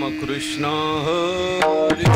कृष्ण हरे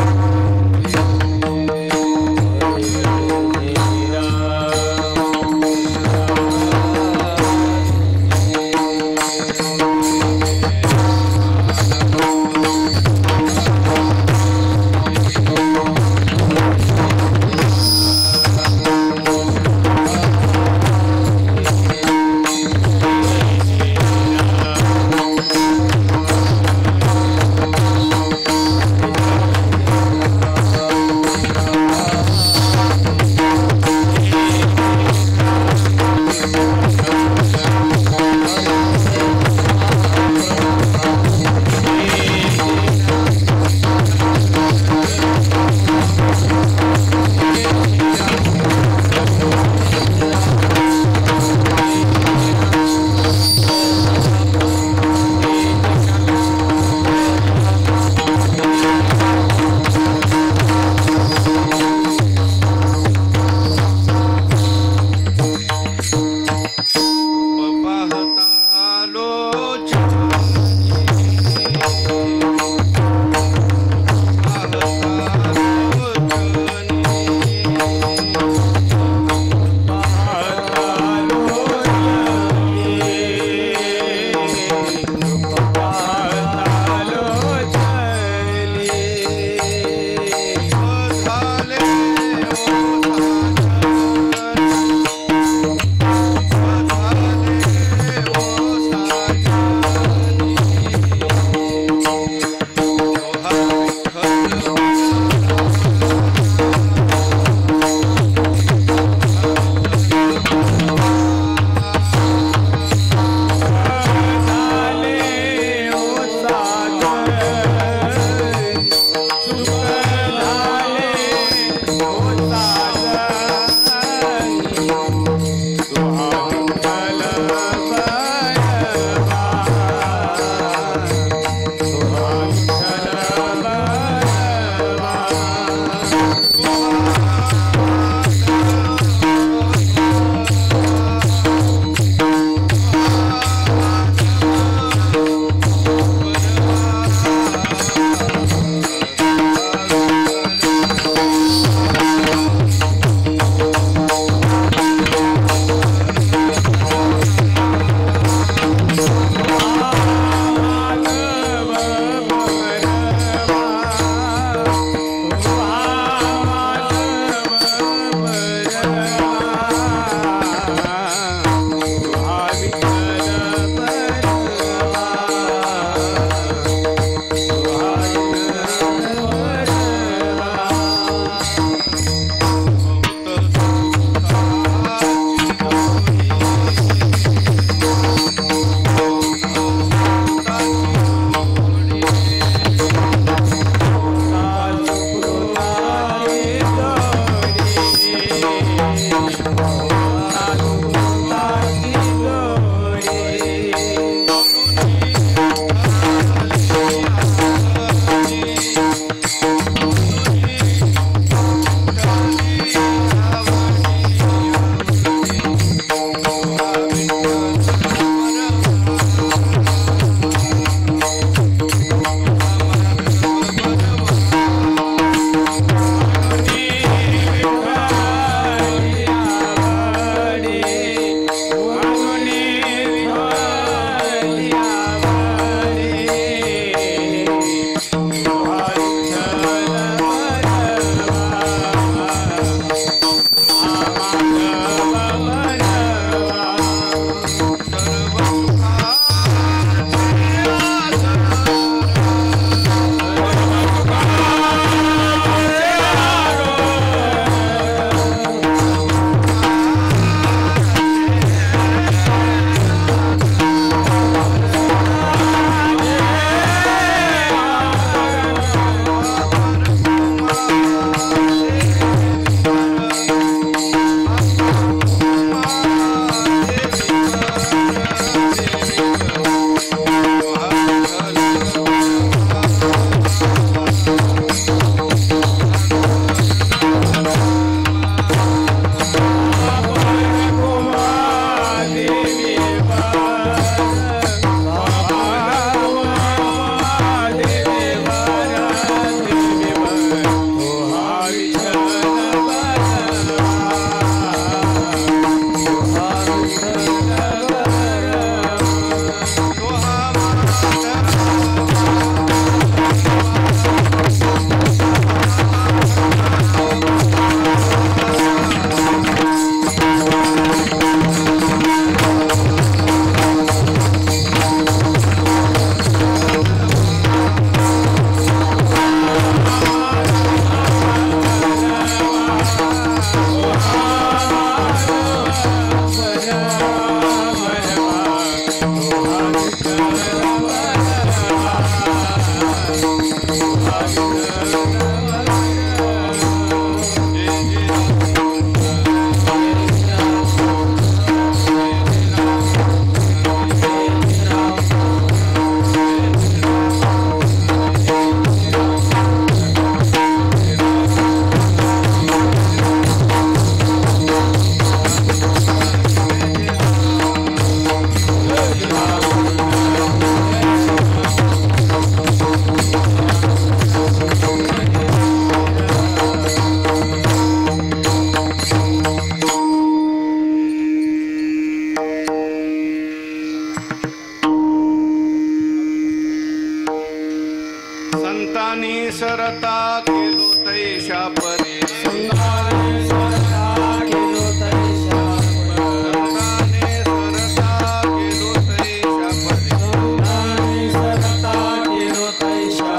संतानी सरता केलो तैशा परी संताने सरता केलो तैशा संताने सरता केलो तैशा परी संताने सरता केलो तैशा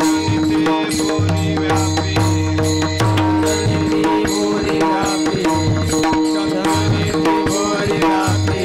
नित्य बोली व्यापी नित्य बोली व्यापी नित्य बोली व्यापी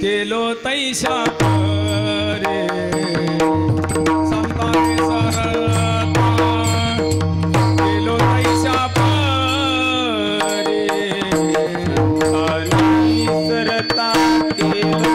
केलो तैशा परे संताने सरता केलो तैशा परे आणि सरता केलो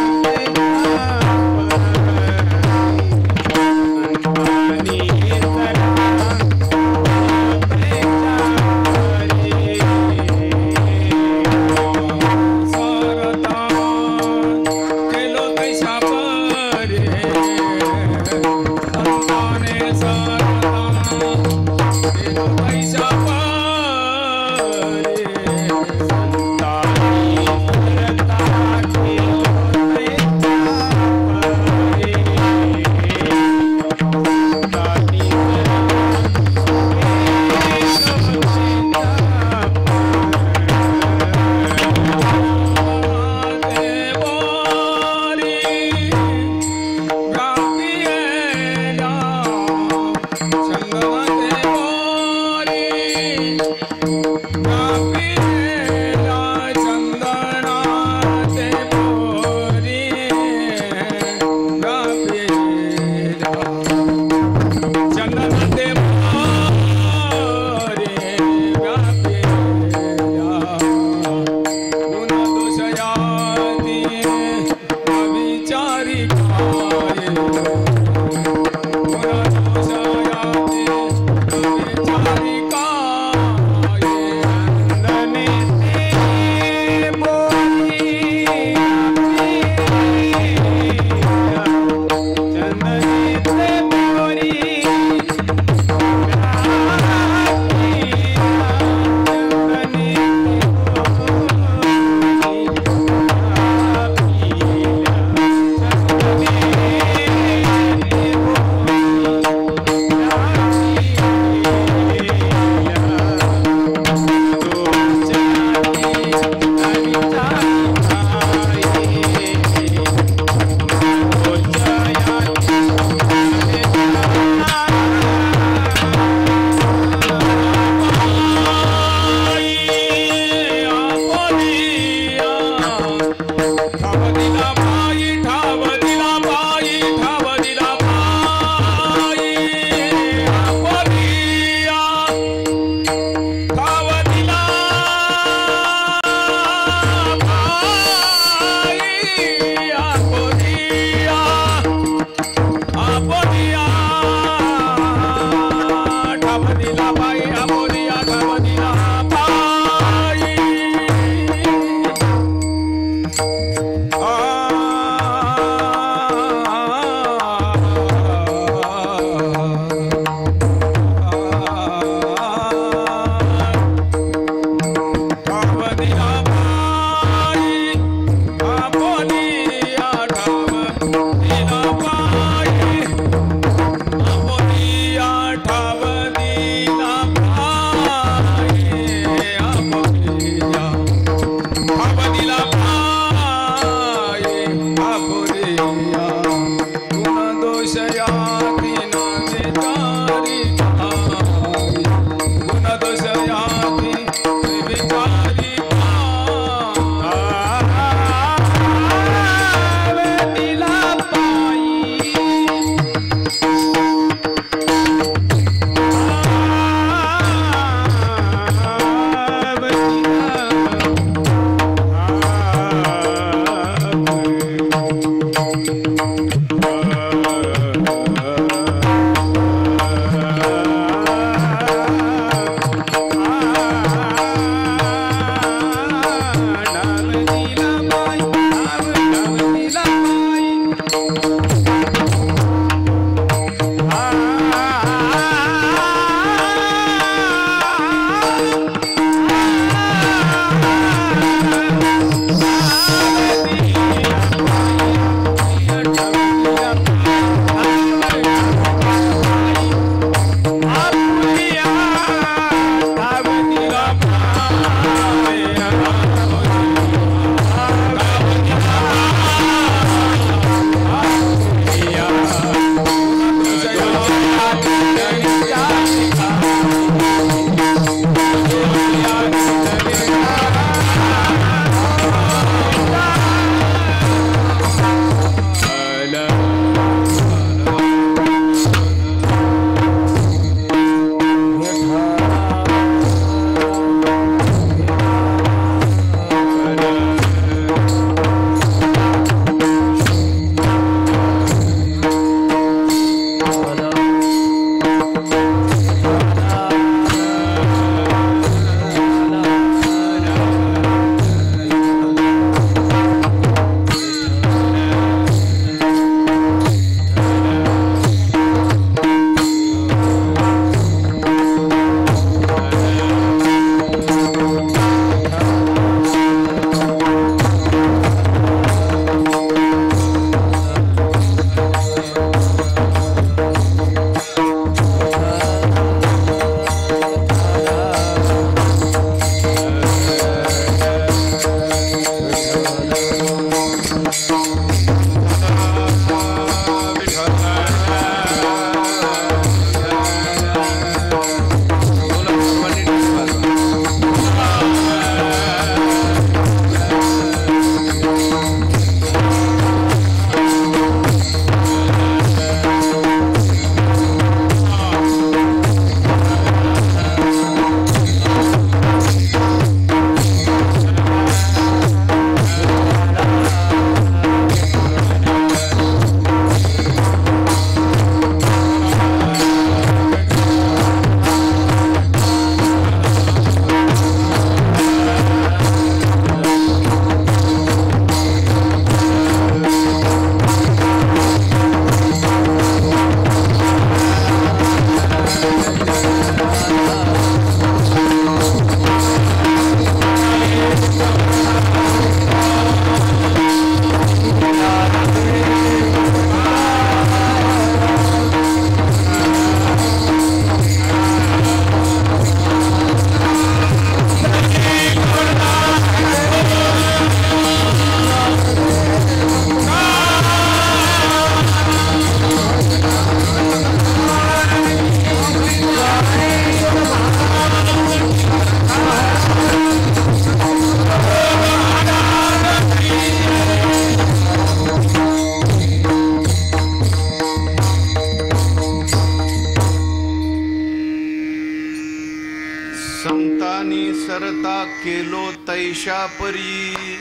संतांनी सरता केलो तैशा परी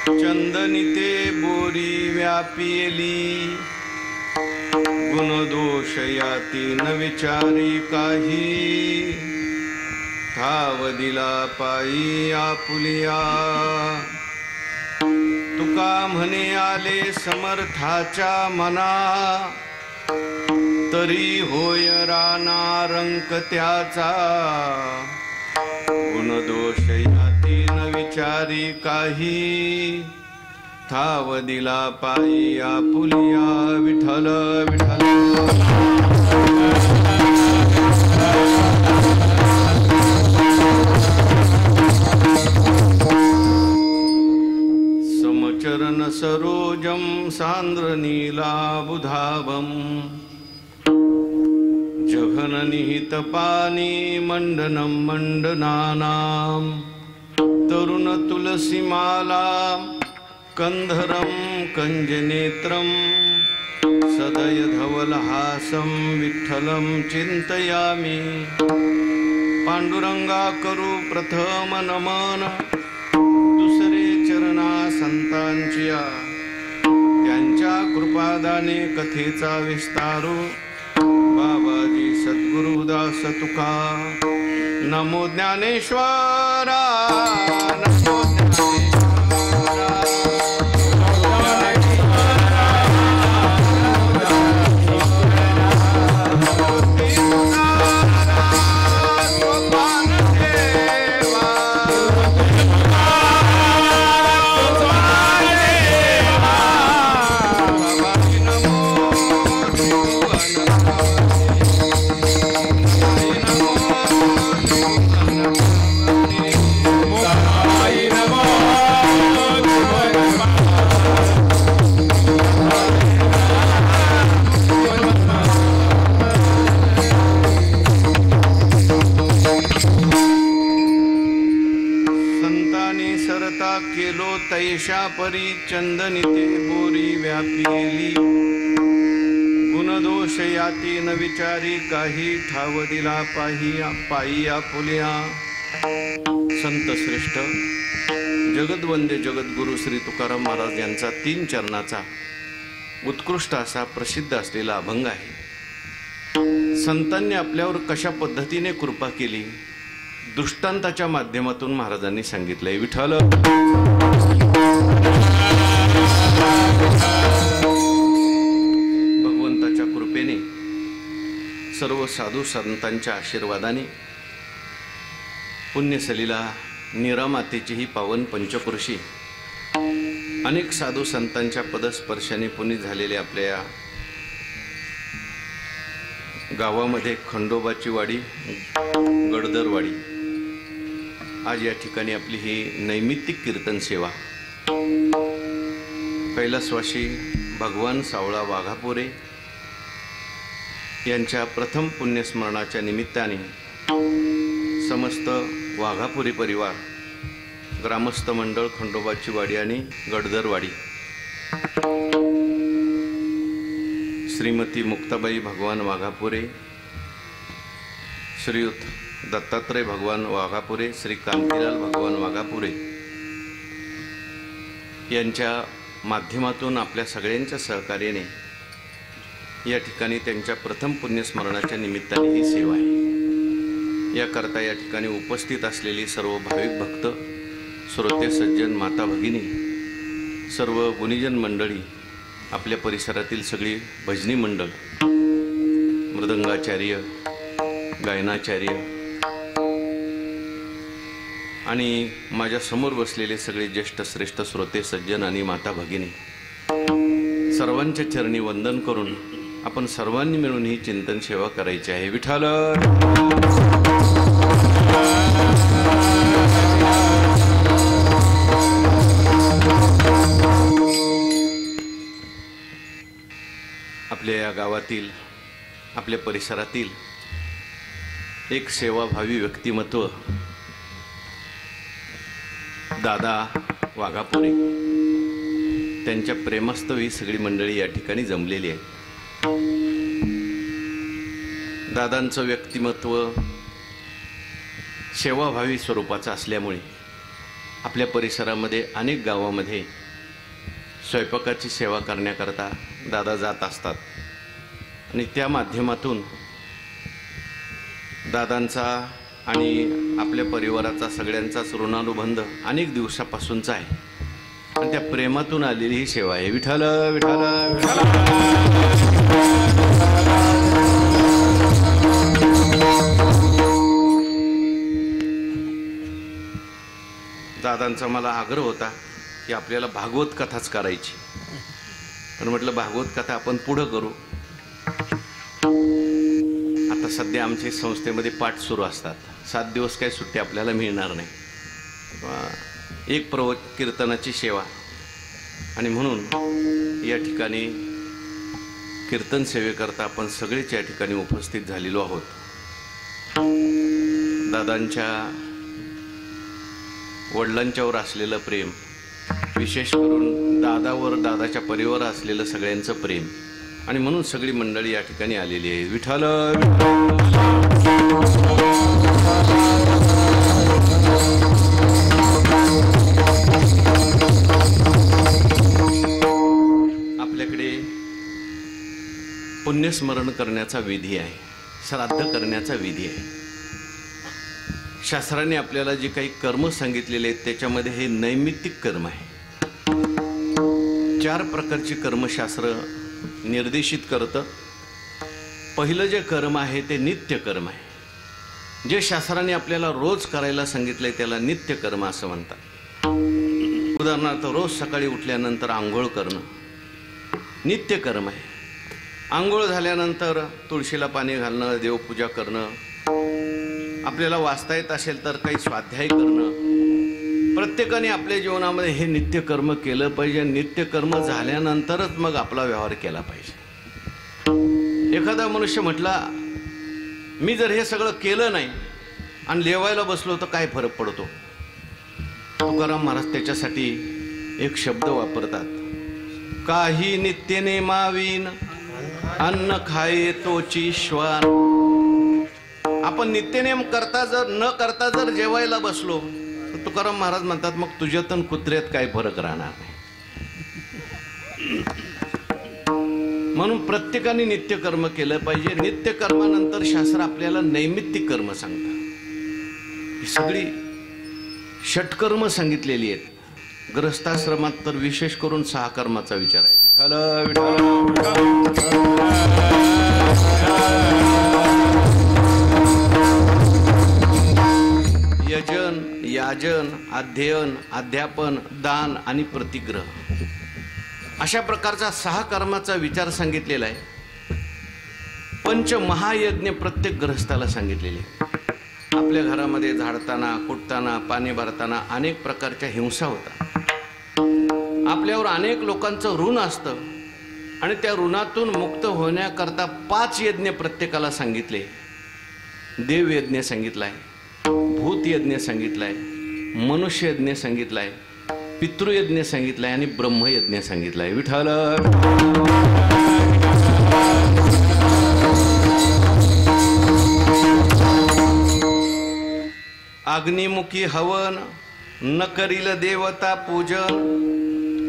चंदनिते बोरी व्यापिली गुणदोष याती न विचारी काही ठाव दिला पायी आपुलिया तुका म्हणे आले समर्थाच्या मना तरी होय राना रंक त्याचा गुणदोष याती न विचारी काही ठाव दिला पायी आपुलिया विठ्ठल विठ्ठल समचरण सरोजम सांद्र नीलाबुधावम जघननिहित पानी मंडनम मंडनानाम तरुण तुलसीमाला कंधरम कंजनेत्रम सदय धवलहासं विठ्ठलं चिंतयामि पांडुरंगा करू प्रथम नमन दुसरे चरणा संतांचिया त्यांच्या कृपादाने कथेचा विस्तारो बाबाजी सद्गुरुदास तुका नमो ज्ञानेश्वरा नमो ज्ञानेश्वरा केलो तैशा परी चंदनिते बोरी व्यापिली गुणदोष याती न विचारी काही ठाव दिला पायी आपुलिया संत श्रेष्ठ जगद्वंद्य जगद्गुरु श्री तुकाराम महाराज यांचा 3 चरणाचा उत्कृष्ट असा प्रसिद्ध असलेला अभंग आहे। संतांनी आपल्यावर कशा पद्धतीने कृपा केली दृष्टांताच्या माध्यमातून महाराजांनी सांगितलंय। विठ्ठल भगवंताच्या कृपेने सर्व साधू संतांच्या आशीर्वादाने पुण्यसलीला नीरामातेची ही पावन पंचक्रोशी अनेक साधू संतांच्या पदस्पर्शाने पुनीत झालेले आपल्या गावामध्ये खंडोबाची वाडी गडदरवाडी आज या ठिकाणी आपली ही नैमित्तिक कीर्तन सेवा कैलासवासी भगवान सावळा वाघापुरे यांच्या प्रथम पुण्यस्मरणाच्या निमित्ताने समस्त वाघापुरी परिवार ग्रामस्थ मंडळ खंडोबाची वाडी आणि गडदरवाडी श्रीमती मुक्ताबाई भगवान वाघापुरे श्रीयुत दत्तात्रय भगवान वाघापुरे श्री कांतीलाल भगवान वाघापुरे यांच्या माध्यमातून आपल्या सगळ्यांच्या सहकार्याने या ठिकाणी त्यांच्या प्रथम पुण्यस्मरणाच्या निमित्ताने ही सेवा आहे। याकरता या ठिकाणी उपस्थित असलेली सर्व भाविक भक्त श्रोते सज्जन माता भगिनी सर्व गुणीजन मंडळी आपल्या परिसरातील सगळी भजनी मंडळ मृदंगाचार्य गायनाचार्य आणि माझ्या समोर बसलेले सगळे ज्येष्ठ श्रेष्ठ श्रोते सज्जन आणि माता भगिनी सर्वांच्या चरणी वंदन करून आपण सर्वांनी मिळून ही चिंतन सेवा करायची आहे। विठ्ठल आपल्या या गावातील आपल्या परिसरातील एक सेवाभावी व्यक्तिमत्व दादा वाघापुरे त्यांच्या प्रेमस्तव ही सगळी मंडळी या ठिकाणी जमलेली आहे। दादांचं व्यक्तिमत्व सेवाभावी स्वरूपाचा असल्यामुळे आपल्या परिसरामध्ये अनेक गावामध्ये स्वयंपाकाची सेवा करण्याकरता दादा जात असतात आणि त्या माध्यमातून दादांचा आणि आपल्या परिवाराचा सगळ्यांचाच ऋणानुबंध अनेक दिवसापासूनचा आहे आणि त्या प्रेमातून आलेली ही सेवा आहे. विठ्ठल विठ्ठल दादांचा मला आग्रह होता की आपल्याला भागवत कथाच करायची, पण म्हटलं भागवत कथा आपण पुढं करू. आता सध्या आमच्या संस्थेमध्ये पाठ सुरू असतात, 7 दिवस काही सुट्टी आपल्याला मिळणार नाही. एक कीर्तनाची सेवा आणि म्हणून या ठिकाणी कीर्तन सेवेकरता आपण सगळेच या ठिकाणी उपस्थित झालेलो आहोत. दादांच्या वडिलांच्यावर असलेलं प्रेम, विशेष करून दादावर दादाच्या परिवारावर असलेलं सगळ्यांचं प्रेम, आणि म्हणून सगळी मंडळी या ठिकाणी आलेली आहे. विठ्ठल आपल्याकडे पुण्यस्मरण करण्याचा विधी आहे, श्राद्ध करण्याचा विधी आहे. शास्त्राने आपल्याला जे काही कर्म सांगितलेले आहेत त्याच्यामध्ये हे नैमित्तिक कर्म आहे. 4 प्रकारची कर्मशास्त्र निर्देशित करतं. पहिलं जे कर्म आहे ते नित्य कर्म आहे. जे शास्त्राने आपल्याला रोज करायला सांगितलंय त्याला नित्य कर्म असं म्हणतात. उदाहरणार्थ रोज सकाळी उठल्यानंतर आंघोळ करणं नित्य कर्म आहे. आंघोळ झाल्यानंतर तुळशीला पाणी घालणं, देवपूजा करणं, आपल्याला वाचता येत असेल तर काही स्वाध्याय करणं. प्रत्येकाने आपल्या जीवनामध्ये हे नित्यकर्म केलं पाहिजे. नित्यकर्म झाल्यानंतरच मग आपला व्यवहार केला पाहिजे. एखादा मनुष्य म्हटला मी जर हे सगळं केलं नाही आणि लेवायला बसलो तर काय फरक पडतो. तुकाराम महाराज त्याच्यासाठी एक शब्द वापरतात, काही नित्य नेमावीन अन्न खाये तोची श्वान. आपण नित्यनेम न करता जर जेवायला बसलो तर तुकाराम महाराज म्हणतात मग तुझ्यात आणि कुत्र्यात काय फरक राहणार नाही. म्हणून प्रत्येकाने नित्यकर्म केलं पाहिजे. नित्यकर्मानंतर शास्त्र आपल्याला नैमित्तिक कर्म सांगतात. ही सगळी षटकर्म सांगितलेली आहेत. गृहस्थाश्रमात तर विशेष करून 6 कर्माचा विचार आहे. विठ्ठल यजन, याजन, अध्ययन, अध्यापन, दान आणि प्रतिग्रह अशा प्रकारचा 6 कर्माचा विचार सांगितलेला आहे. पंचमहायज्ञ प्रत्येक गृहस्थाला सांगितलेले. आपल्या घरामध्ये झाडताना, कुटताना, पाणी भरताना अनेक प्रकारच्या हिंसा होतात. आपल्यावर अनेक लोकांचं ऋण असतं आणि त्या ऋणातून मुक्त होण्याकरता 5 यज्ञ प्रत्येकाला सांगितले. देवयज्ञ सांगितलाय, भूतयज्ञ सांगितलाय, मनुष्ययज्ञ सांगितलाय, पितृयज्ञ सांगितलाय आणि ब्रह्मयज्ञ सांगितलाय. विठ्ठल अग्निमुखी हवन, न करील देवता पूजन,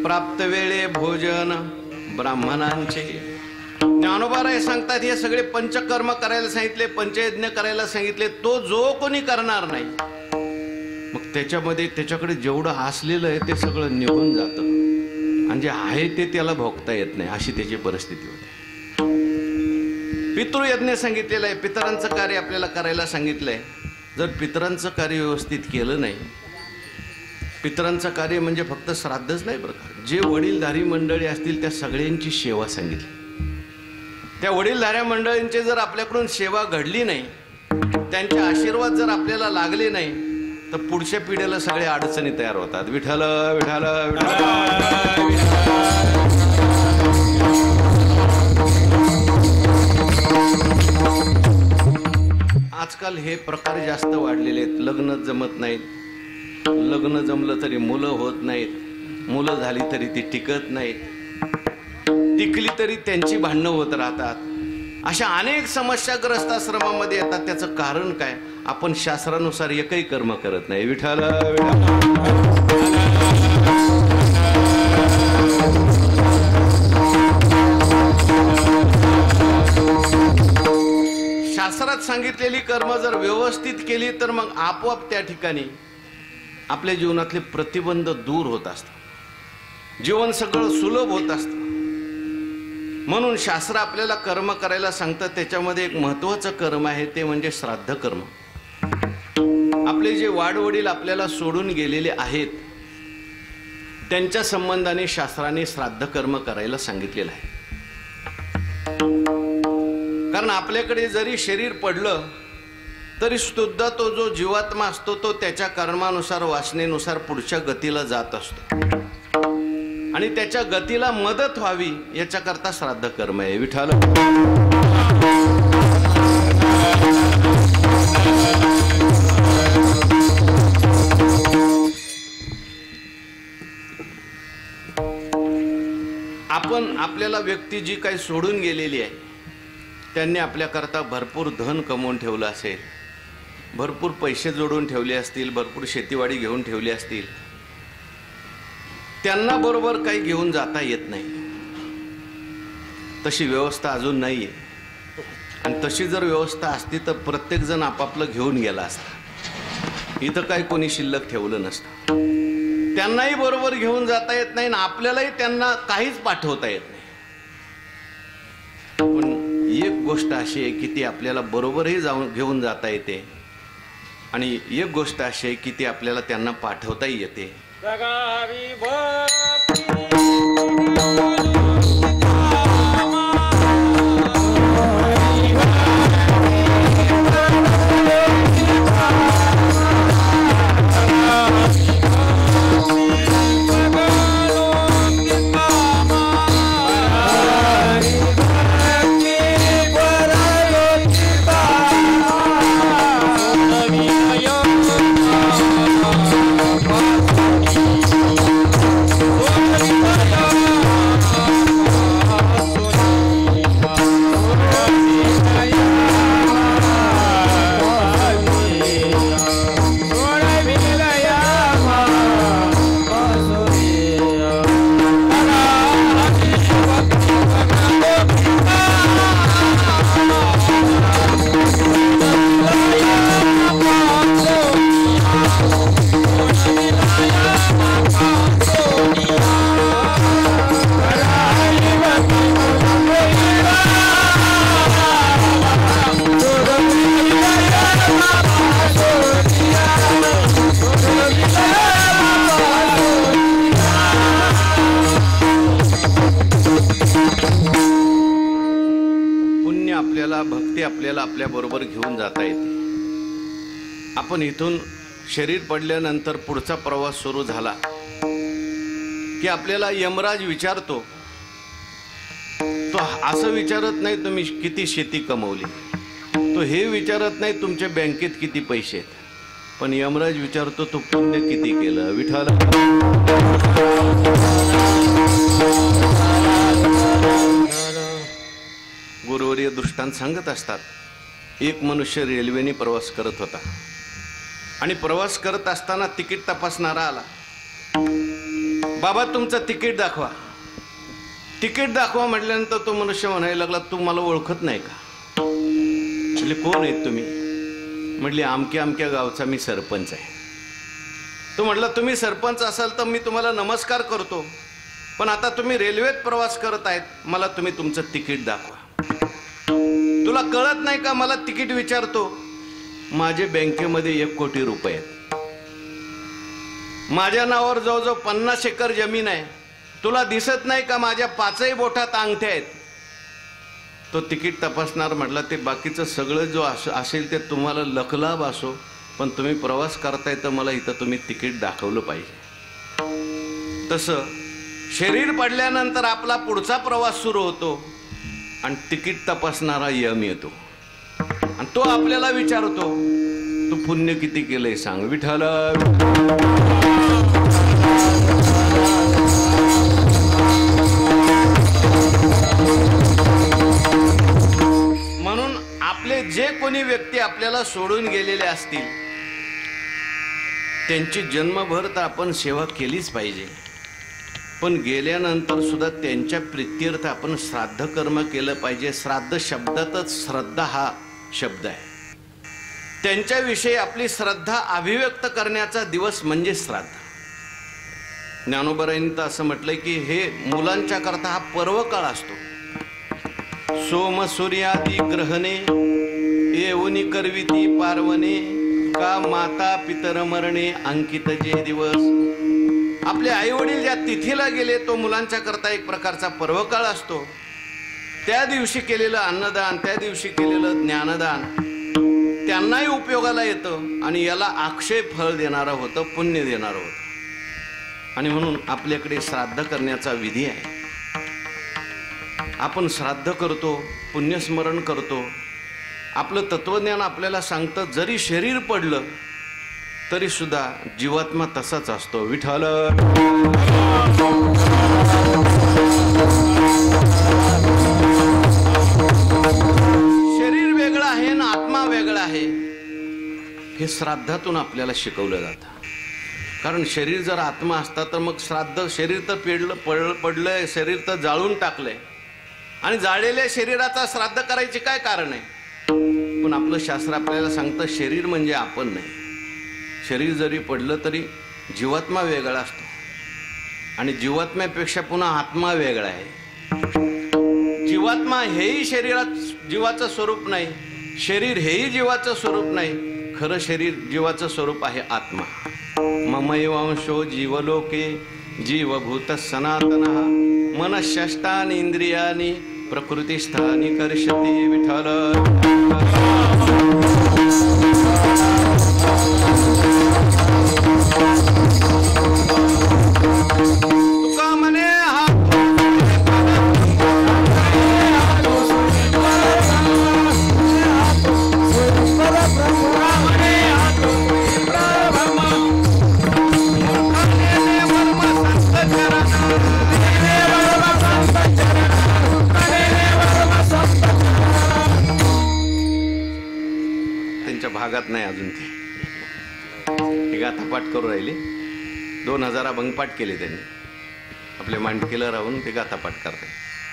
प्राप्त वेळे भोजन ब्राह्मणांचे. ज्ञानोबाराय सांगतात हे सगळे पंचकर्म करायला सांगितले, पंचयज्ञ करायला सांगितले. तो जो कोणी करणार नाही मग त्याच्याकडे जेवढं असलेलं आहे ते सगळं निघून जातं आणि जे आहे ते त्याला भोगता येत नाही, अशी त्याची परिस्थिती होते. पितृयज्ञ सांगितलेलं आहे, पितरांचं कार्य आपल्याला करायला सांगितलंय. जर पितरांचं कार्य व्यवस्थित केलं नाही, पितरांचं कार्य म्हणजे फक्त श्राद्धच नाही बरं का, जे वडीलधारी मंडळी असतील त्या सगळ्यांची सेवा सांगितली. त्या वडीलधाऱ्या मंडळींची जर आपल्याकडून सेवा घडली नाही, त्यांचे आशीर्वाद जर आपल्याला लागले नाही तर पुढच्या पिढीला सगळ्या अडचणी तयार होतात. विठ्ठल विठ्ठल आजकाल हे प्रकार जास्त वाढलेले आहेत. लग्न जमत नाहीत, लग्न जमलं तरी मुलं होत नाहीत, मुलं झाली तरी ती टिकत नाहीत, टिकली तरी त्यांची भांडणं होत राहतात. अशा अनेक समस्या ग्रस्ताश्रमामध्ये येतात. त्याचं कारण काय? आपण शास्त्रानुसार एकही कर्म करत नाही. विठ्ठल शास्त्रात सांगितलेली कर्म जर व्यवस्थित केली तर मग आपोआप त्या ठिकाणी आपल्या जीवनातले प्रतिबंध दूर होत असतात, जीवन सगळं सुलभ होत असतं. म्हणून शास्त्र आपल्याला कर्म करायला सांगतं. त्याच्यामध्ये एक महत्त्वाचं कर्म आहे ते म्हणजे श्राद्ध कर्म. आपले जे वाडवडील आपल्याला सोडून गेलेले आहेत त्यांच्या संबंधाने शास्त्राने श्राद्ध कर्म करायला सांगितलेलं आहे. कारण आपल्याकडे जरी शरीर पडलं तरी सुद्धा तो जो जीवात्मा असतो तो त्याच्या कर्मानुसार वासनेनुसार पुढच्या गतीला जात असतो आणि त्याच्या गतीला मदत व्हावी याच्याकरता श्राद्ध कर्म आहे. विठ्ठल आपण आपल्याला व्यक्ती जी काही सोडून गेलेली आहे त्यांनी आपल्याकरता भरपूर धन कमवून ठेवलं असेल, भरपूर पैसे जोडून ठेवले असतील, भरपूर शेतीवाडी घेऊन ठेवली असतील. त्यांना बरोबर काही घेऊन जाता येत नाही. तशी व्यवस्था अजून नाही आहे. आणि तशी जर व्यवस्था असती तर प्रत्येक जण आपापलं घेऊन गेला असता. इथं काही कोणी शिल्लक ठेवलं नसतं. त्यांनाही बरोबर घेऊन जाता येत नाही आणि आपल्यालाही त्यांना काहीच पाठवता येत नाही. पण एक गोष्ट अशी आहे की ती आपल्याला बरोबरही जाऊन घेऊन जाता येते आणि एक गोष्ट अशी आहे की ती आपल्याला त्यांना पाठवताही येते. भक्ती आपल्याला आपल्या बरोबर घेऊन जाता येते. आपण इथून शरीर पडल्यानंतर पुढचा प्रवास सुरू झाला की आपल्याला यमराज विचारतो. तो असं विचारत नाही तुम्ही किती शेती कमवली, तो हे विचारत नाही तुमच्या बँकेत किती पैसे आहेत, पण यमराज विचारतो तू पुण्य किती केलं. विठ्ठल गुरुवर्य दृष्टांत सांगत असतात. एक मनुष्य रेल्वेने प्रवास करत होता आणि प्रवास करत असताना तिकीट तपासणारा आला. बाबा तुमचं तिकीट दाखवा. तिकीट दाखवा म्हटल्यानंतर तो मनुष्य म्हणायला लागला तू मला ओळखत नाही का? म्हटले कोण आहेत तुम्ही? म्हटले आमक्या आमक्या गावचा मी सरपंच आहे. तो म्हटला तुम्ही सरपंच असाल तर मी तुम्हाला नमस्कार करतो, पण आता तुम्ही रेल्वेत प्रवास करत आहेत, मला तुम्ही तुमचं तिकीट दाखवा. तुला कळत नाही का मला तिकीट विचारतो? माझे बँकेमध्ये 1 कोटी रुपये आहेत, माझ्या नावावर जवळजवळ 50 एकर जमीन आहे, तुला दिसत नाही का माझ्या 5ही बोटात अंगठ्या आहेत. तो तिकीट तपासणार म्हटला ते बाकीचं सगळं जो असेल ते तुम्हाला लखलाभ असो, पण तुम्ही प्रवास करताय तर मला इथं तुम्ही तिकीट दाखवलं पाहिजे. तसं शरीर पडल्यानंतर आपला पुढचा प्रवास सुरू होतो आणि तिकीट तपासणारा यम येतो आणि तो आपल्याला विचारतो तू पुण्य किती केलंय सांग. विठ्ठल म्हणून आपले जे कोणी व्यक्ती आपल्याला सोडून गेलेले असतील त्यांची जन्मभर तर आपण सेवा केलीच पाहिजे, पण गेल्यानंतर सुद्धा त्यांच्या प्रित्यर्थ आपण श्राद्ध कर्म केलं पाहिजे. श्राद्ध शब्दातच श्रद्धा हा शब्द आहे. त्यांच्याविषयी आपली श्रद्धा अभिव्यक्त करण्याचा दिवस म्हणजे श्राद्ध. ज्ञानोबरायांनी तर असं म्हटलंय की हे मुलांच्या करता हा पर्वकाळ असतो. सोम सूर्यादी ग्रहणे येऊनी करविती पार्वणे का माता पितर मरणे अंकित जे दिवस. आपले आई वडील ज्या तिथीला गेले तो मुलांच्या करता एक प्रकारचा पर्वकाळ असतो. त्या दिवशी केलेलं अन्नदान, त्या दिवशी केलेलं ज्ञानदान त्यांनाही उपयोगाला येतं आणि याला अक्षय फळ देणारं होतं, पुण्य देणारं होतं. आणि म्हणून आपल्याकडे श्राद्ध करण्याचा विधी आहे. आपण श्राद्ध करतो, पुण्यस्मरण करतो. आपलं तत्वज्ञान आपल्याला सांगतं जरी शरीर पडलं तरी सुद्धा जीवात्मा तसाच असतो. विठ्ठल शरीर वेगळं आहे ना आत्मा वेगळा आहे हे श्राद्धातून आपल्याला शिकवलं जातं. कारण शरीर जर आत्मा असता तर मग श्राद्ध, शरीर तर पडलंय, शरीर तर जाळून टाकलंय आणि जाळलेल्या शरीराचा श्राद्ध करायचे काय कारण आहे. पण आपलं शास्त्र आपल्याला सांगतं शरीर म्हणजे आपण नाही. शरीर जरी पडलं तरी जीवात्मा वेगळा असतो आणि जीवात्म्यापेक्षा पुन्हा आत्मा वेगळा आहे. जीवात्मा हेही शरीरात जीवाचं स्वरूप नाही, शरीर हेही जीवाचं स्वरूप नाही. खरं शरीर जीवाचं स्वरूप आहे आत्मा. ममैवांशो जीवलोके जीवभूत सनातनः मनःषष्ठानि इंद्रियाणि प्रकृतिस्थानि कर्षति. विठ्ठल तुका म्हणे भागात नाही अजून ते गाथापाठ करू राहिले. 2000 अभंगपाठ केले त्यांनी. आपल्या मांडकीला राहून ते गाथापाठ करतात.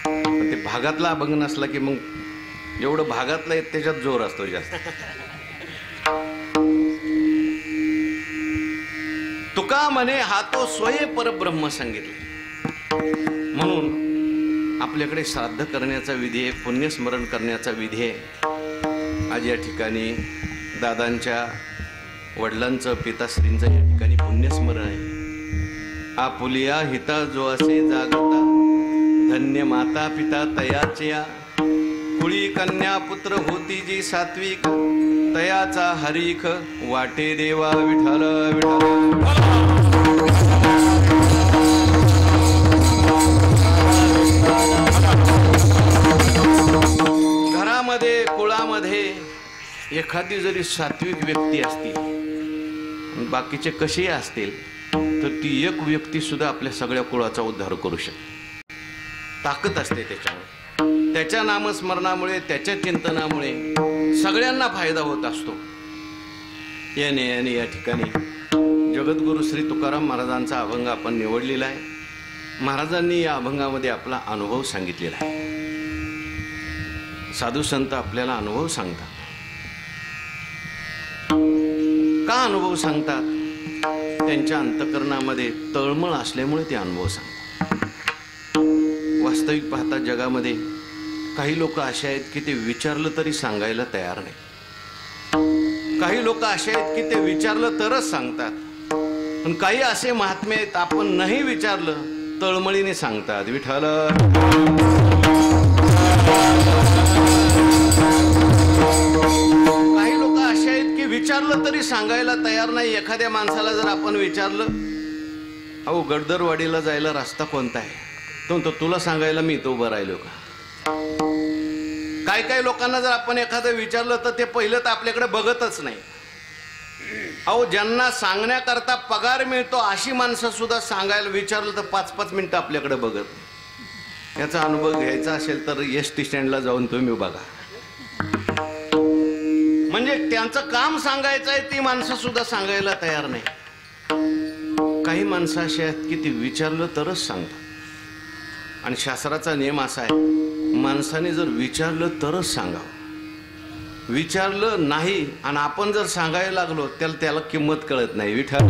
पण ते भागातला अभंग नसला की मग जेवढं भागातला आहे त्याच्यात जोर असतो जास्त. तुका म्हणे हा तो स्वयं परब्रह्म सांगितले. म्हणून आपल्याकडे श्राद्ध करण्याचा विधी आहे, पुण्यस्मरण करण्याचा विधी आहे. आज या ठिकाणी दादांच्या वडिलांचं, पिताश्रींचं या ठिकाणी पुण्यस्मरण आहे. आपुलिया हिता जो असे जागता धन्य माता पिता तयाचे या. कुळी कन्या पुत्र होती जी सात्विक तयाचा हरीख वाटे देवा. विठ्ठल विठ्ठल घरामध्ये कुळामध्ये एखादी जरी सात्विक व्यक्ती असतील, बाकीचे कसेही असतील, तर ती एक व्यक्ती सुद्धा आपल्या सगळ्या कुळाचा उद्धार करू शकते. ताकद असते त्याच्यामुळे. त्याच्या नामस्मरणामुळे, त्याच्या चिंतनामुळे सगळ्यांना फायदा होत असतो. याने या ठिकाणी जगद्गुरु श्री तुकाराम महाराजांचा अभंग आपण निवडलेला आहे. महाराजांनी या अभंगामध्ये आपला अनुभव सांगितलेला आहे. साधू संत आपल्याला अनुभव सांगतात. का अनुभव सांगतात? त्यांच्या अंतःकरणामध्ये तळमळ असल्यामुळे ते अनुभव सांगतात. वास्तविक पाहता जगामध्ये काही लोक असे आहेत की ते विचारलं तरी सांगायला तयार नाही. काही लोक असे आहेत की ते विचारलं तरच सांगतात. पण काही असे महात्मे आहेत आपण नाही विचारलं तळमळीने सांगतात. विठ्ठल काही लोक असे आहेत की विचारलं तरी सांगायला तयार नाही. एखाद्या माणसाला जर आपण विचारलं, अहो गडदरवाडीला जायला रस्ता कोणता आहे, तो म्हणतो तुला सांगायला मी तो उभं राहिलो का. काही लोकांना जर आपण एखादं विचारलं तर ते पहिलं तर आपल्याकडे बघतच नाही. अहो ज्यांना सांगण्याकरता पगार मिळतो अशी माणसं सुद्धा सांगायला विचारलं तर 5-5 मिनिटं आपल्याकडे बघत नाही. याचा अनुभव घ्यायचा असेल तर एसटी स्टँडला जाऊन तुम्ही बघा. म्हणजे त्यांचं काम सांगायचं आहे ती माणसं सुद्धा सांगायला तयार नाही. काही माणसं अशी आहेत की ती विचारलं तरच सांगतात. आणि शास्त्राचा नियम असा आहे, माणसाने जर विचारलं तरच सांगावं. विचारलं नाही आणि आपण जर सांगायला लागलो त्याला किंमत कळत नाही. विठ्ठल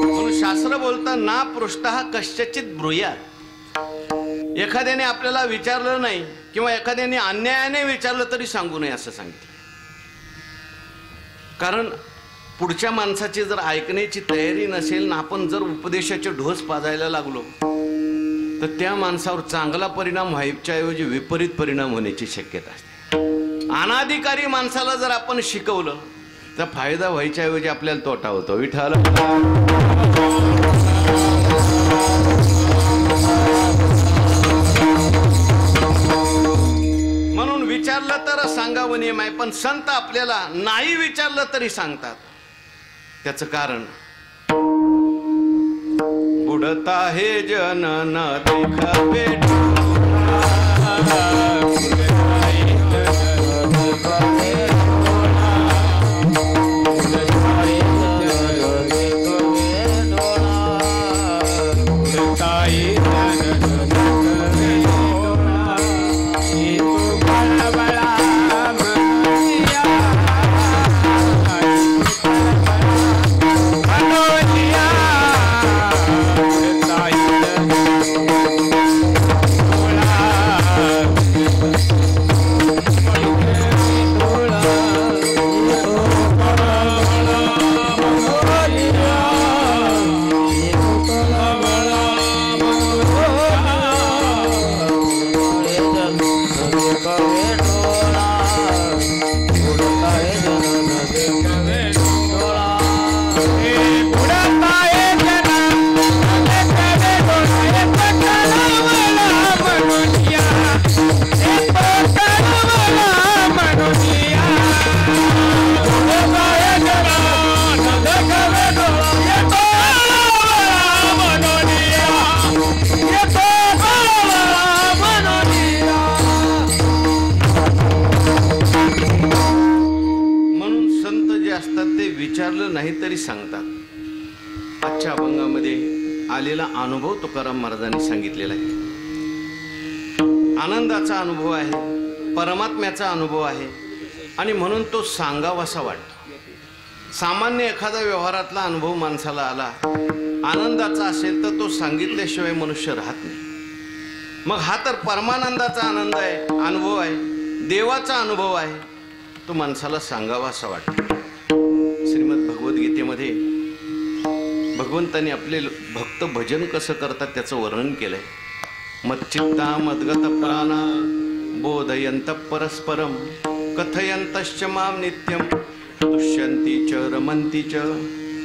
म्हणून शास्त्र बोलता ना पृष्ठः कश्चित ब्रूयात. एखाद्याने आपल्याला विचारलं नाही किंवा एखाद्याने अन्यायाने विचारलं तरी सांगू नये असं सांगितलं. कारण पुढच्या माणसाची जर ऐकण्याची तयारी नसेल ना आपण जर उपदेशाचे ढोस पाजायला लागलो तर त्या माणसावर चांगला परिणाम व्हायच्या ऐवजी विपरीत परिणाम होण्याची शक्यता असते. अनाधिकारी माणसाला जर आपण शिकवलं तर फायदा व्हायच्या ऐवजी आपल्याला तोटा होतो. विठ्ठल म्हणून विचारलं तर सांगावं नियम आहे. पण संत आपल्याला नाही विचारलं तरी सांगतात. त्याचं कारण बुडता हे जनन देखावे तरी सांगतात. आजच्या अभंगामध्ये आलेला अनुभव तुकाराम महाराजांनी सांगितलेला आहे. आनंदाचा अनुभव आहे, परमात्म्याचा अनुभव आहे आणि म्हणून तो सांगावासा वाटतो. सामान्य एखादा व्यवहारातला अनुभव माणसाला आला आनंदाचा असेल तर तो सांगितल्याशिवाय मनुष्य राहत नाही. मग हा तर परमानंदाचा आनंद आहे, अनुभव आहे, देवाचा अनुभव आहे. तो माणसाला सांगावासा वाटतो. श्रीमद भगवद्गीतेमध्ये भगवंतांनी आपले भक्त भजन कसं करतात त्याचं वर्णन केलंय. मच्चित्ता मद्गत प्राणा बोधयंत परस्परम कथयंतश्च माम नित्यम तुष्यंती च रमंती च.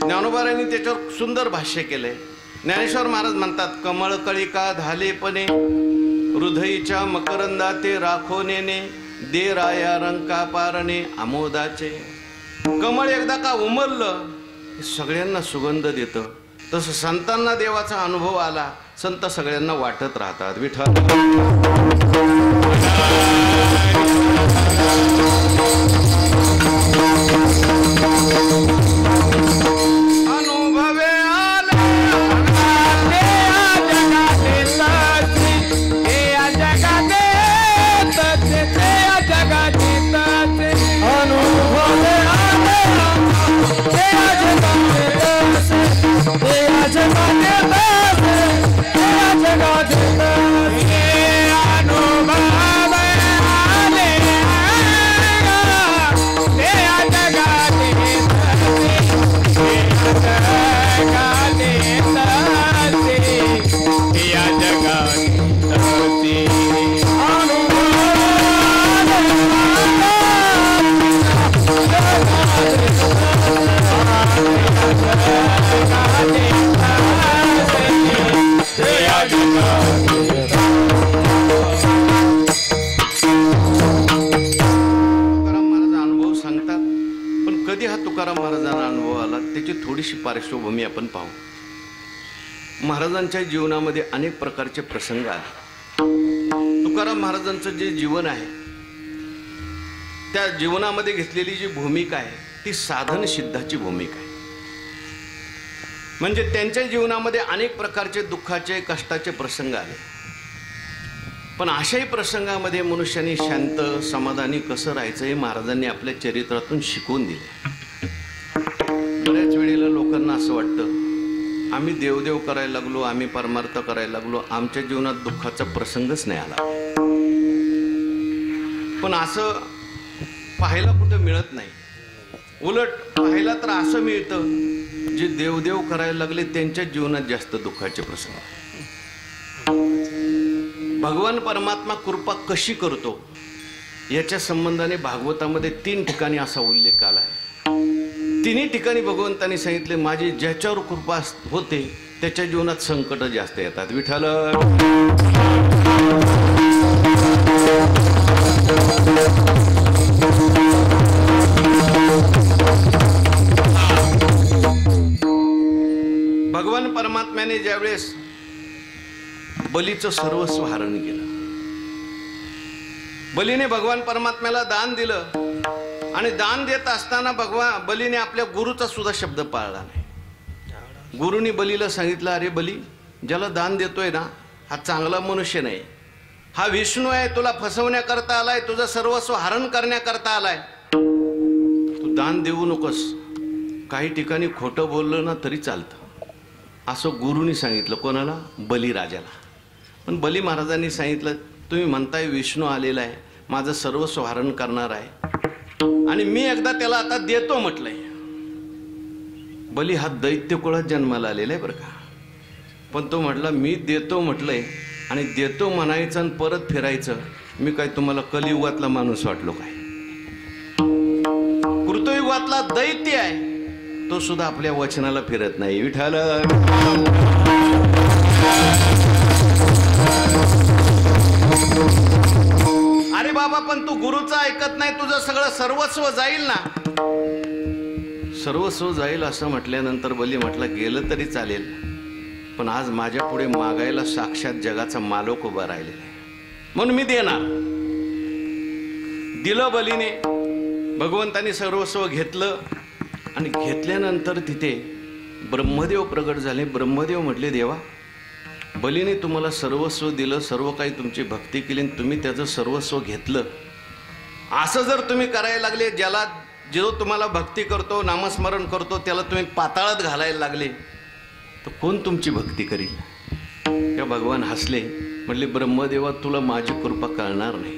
ज्ञानोबारांनी त्याच्यावर सुंदर भाष्य केलंय. ज्ञानेश्वर महाराज म्हणतात, कमळ कळिका धालेपणे हृदयीच्या मकरंदा ते राखोनेने दे राया रंका पारणे आमोदाचे. कमळ एकदा का उमललं सगळ्यांना सुगंध देतं. तसं संतांना देवाचा अनुभव आला, संत सगळ्यांना वाटत राहतात. विठ्ठल अनुभवे आले तुकाराम महाराजांना अनुभव आला त्याची थोडीशी पार्श्वभूमी आपण पाहू. महाराजांच्या जीवनामध्ये अनेक प्रकारचे प्रसंग आले. तुकाराम महाराजांचं जे जीवन आहे त्या जीवनामध्ये घेतलेली जी भूमिका आहे ती साधन सिद्धाची भूमिका आहे. म्हणजे त्यांच्या जीवनामध्ये अनेक प्रकारचे दुःखाचे कष्टाचे प्रसंग आले, पण अशाही प्रसंगामध्ये मनुष्याने शांत समाधानी कसं राहायचं हे महाराजांनी आपल्या चरित्रातून शिकवून दिले. बऱ्याच वेळेला लोकांना असं वाटतं आम्ही देवदेव करायला लागलो, आम्ही परमार्थ करायला लागलो, आमच्या जीवनात दुःखाचा प्रसंगच नाही आला. पण असं पाहायला कुठं मिळत नाही. उलट पाहायला तर असं मिळतं जे देवदेव करायला लागले त्यांच्या जीवनात जास्त दुःखाचे प्रसंग. भगवान परमात्मा कृपा कशी करतो याच्या संबंधाने भागवतामध्ये 3 ठिकाणी असा उल्लेख आला आहे. तिन्ही ठिकाणी भगवंतांनी सांगितले माझी ज्याच्यावर कृपा होते त्याच्या जीवनात संकट जास्त येतात. विठ्ठल भगवान परमात्म्याने ज्यावेळेस बलीचं सर्वस्व हरण केलं, बलीने भगवान परमात्म्याला दान दिलं आणि दान देत असताना बलीने आपल्या गुरुचा सुद्धा शब्द पाळला नाही. गुरुनी बलीला सांगितलं अरे बली, ज्याला दान देतोय ना हा चांगला मनुष्य नाही, हा विष्णू आहे, तुला फसवण्याकरता आलाय, तुझं सर्वस्व हरण करण्याकरता आलाय, तू दान देऊ नकोस. काही ठिकाणी खोटं बोललं ना तरी चालतं असं गुरुनी सांगितलं. कोणाला? बलीराजाला. पण बली महाराजांनी सांगितलं तुम्ही म्हणताय विष्णू आलेला आहे, माझं सर्वस्व हरण करणार आहे आणि मी एकदा त्याला आता देतो म्हटलंय. बली हा दैत्य कुळात जन्माला आलेला आहे बरं का, पण तो म्हटला मी देतो म्हटलंय आणि देतो म्हणायचं आणि परत फिरायचं. मी काय तुम्हाला कलियुगातला माणूस वाटलो काय? कृतयुगातला दैत्य आहे तो सुद्धा आपल्या वचनाला फिरत नाही. विठ्ठल अरे बाबा, पण तू गुरुचं ऐकत नाही, तुझं सगळं सर्वस्व जाईल ना. सर्वस्व जाईल असं म्हटल्यानंतर बली म्हटलं गेलं तरी चालेल, पण आज माझ्या पुढे मागायला साक्षात जगाचा मालक उभा राहिलेला आहे म्हणून मी देणार. दिलं बलीने. भगवंतानी सर्वस्व घेतलं आणि घेतल्यानंतर तिथे ब्रह्मदेव प्रगट झाले. ब्रह्मदेव म्हटले देवा, बलीने तुम्हाला सर्वस्व दिलं, सर्व काही तुमची भक्ती केली, तुम्ही त्याचं सर्वस्व घेतलं. असं जर तुम्ही करायला लागले, ज्याला जो तुम्हाला भक्ती करतो, नामस्मरण करतो, त्याला तुम्ही पाताळात घालायला लागले, तर कोण तुमची भक्ती करील? त्या भगवान हसले, म्हटले ब्रह्मदेवा तुला माझी कृपा कळणार नाही.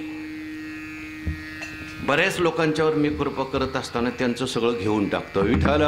बऱ्याच लोकांच्यावर मी कृपा करत असताना त्यांचं सगळं घेऊन टाकतो. विठ्ठल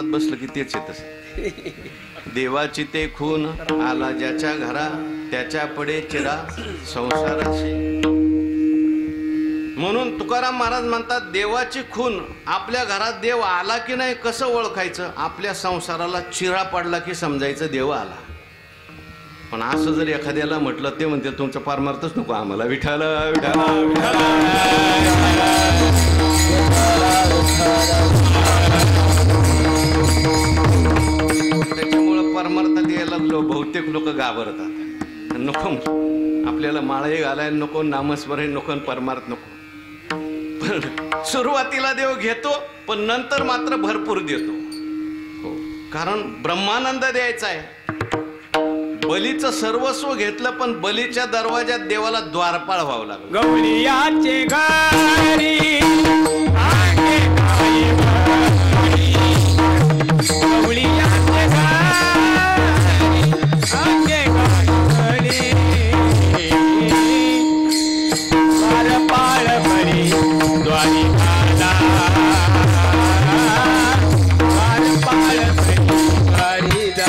बसलं की तेच येत. देवाची ते खून आला ज्याच्या घरा, त्याच्या पडे चिरा संसाराची. म्हणून तुकाराम महाराज म्हणतात देवाची खून. आपल्या घरात देव आला की नाही कसं ओळखायचं? आपल्या संसाराला चिरा पडला की समजायचं देव आला. पण असं जर एखाद्याला म्हटलं ते म्हणते तुमचं परमार्थच नको आम्हाला. विठ्ठल त्याच्यामुळं परमार्थात यायला बहुतेक लोक घाबरतात. नको आपल्याला माळही घालायला नको, नामस्मरण नको, परमार्थ नको. पण सुरुवातीला देव घेतो, पण नंतर मात्र भरपूर देतो. हो, कारण ब्रह्मानंद द्यायचा आहे. बलीचं सर्वस्व घेतलं, पण बलीच्या दरवाजात देवाला द्वारपाळ व्हावं लागलं. गवळीयाचे घरी गवळीयाचे घरी द्वारपाळ भरी द्वारी घाला, द्वारपाळ भरी द्वारी जा.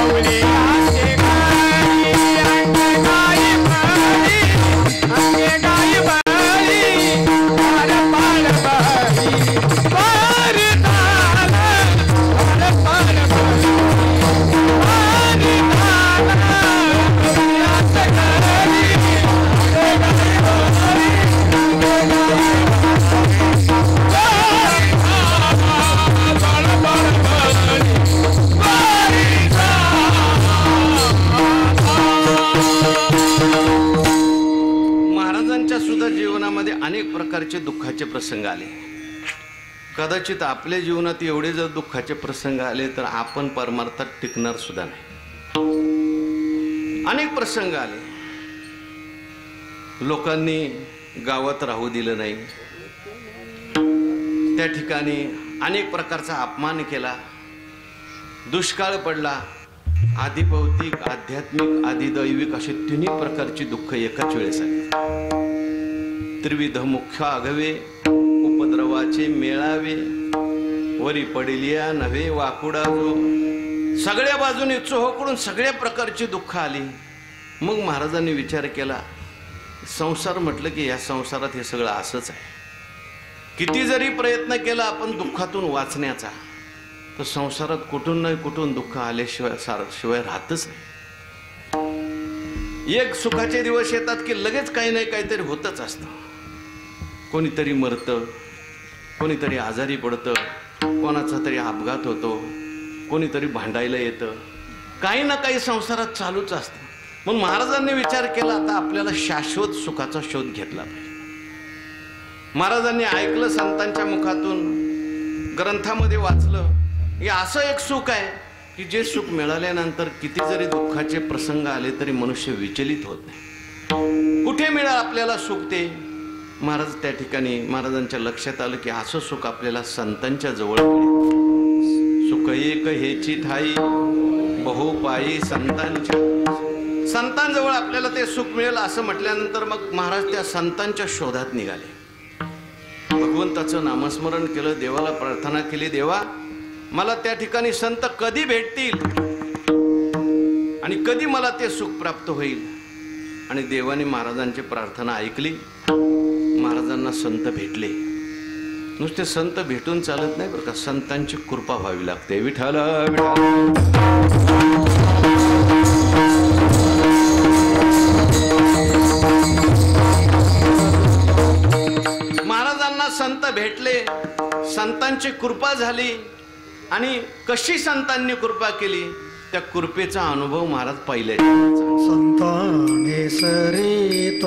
गवळीयांचे घरी अंगे गाई बळी, अंगे गाई बळी, वार पाळ बळी, वार ताल, वार पाळ बळी, वार ताल, गवळीयांचे घरी अंगे गाई बळी, अंगे गाई महाराजांच्या सुद्धा जीवनामध्ये अनेक प्रकारचे दुःखाचे प्रसंग आले. कदाचित आपल्या जीवनात एवढे जर दुःखाचे प्रसंग आले तर आपण परमार्थात टिकणार सुद्धा नाही. अनेक प्रसंग आले. लोकांनी गावात राहू दिलं नाही, त्या ठिकाणी अनेक प्रकारचा अपमान केला, दुष्काळ पडला, आधिभौतिक, आध्यात्मिक, आधिदैविक असे तिन्ही प्रकारची दुःख एकाच वेळेस आली. त्रिविध मुख्य आघवे, उपद्रवाचे मेळावे, वरी पडिलिया नव्हे वाकुडा जो, सगळ्या बाजूने चोहोकडून सगळ्या प्रकारची दुःख आली. मग महाराजांनी विचार केला, संसार म्हटलं की या संसारात हे सगळं असंच आहे. किती जरी प्रयत्न केला आपण दुःखातून वाचण्याचा, तर संसारात कुठून नाही कुठून दुःख आल्याशिवाय शिवाय राहतच नाही. एक सुखाचे दिवस येतात की लगेच काही नाही काहीतरी होतच असतं. कोणीतरी मरतं, कोणीतरी आजारी पडतं, कोणाचा तरी अपघात होतो, कोणीतरी भांडायला येतं, काही ना काही संसारात चालूच असतं. मग महाराजांनी विचार केला, आता आपल्याला शाश्वत सुखाचा शोध घेतला पाहिजे. महाराजांनी ऐकलं संतांच्या मुखातून, ग्रंथामध्ये वाचलं, हे असं एक सुख आहे की जे सुख मिळाल्यानंतर किती जरी दुःखाचे प्रसंग आले तरी मनुष्य विचलित होत नाही. कुठे मिळेल आपल्याला सुख ते? महाराज त्या ठिकाणी महाराजांच्या लक्षात आलं की असं सुख आपल्याला संतांच्या जवळ मिळेल. सुख एक हेची ठाई बहुपायी संतांजवळ आपल्याला ते सुख मिळेल असं म्हटल्यानंतर मग महाराज त्या संतांच्या शोधात निघाले. भगवंताचं नामस्मरण केलं, देवाला प्रार्थना केली, देवा मला त्या ठिकाणी संत कधी भेटतील आणि कधी मला ते सुख प्राप्त होईल. आणि देवाने महाराजांची प्रार्थना ऐकली. महाराजांना संत भेटले. नुसते संत भेटून चालत नाही बरं का, संतांची कृपा व्हावी लागते. विठ्ठल महाराजांना संत भेटले, संतांची कृपा झाली. आणि कशी संतांनी कृपा केली त्या कृपेचा अनुभव महाराज पाहिले. संताने सरित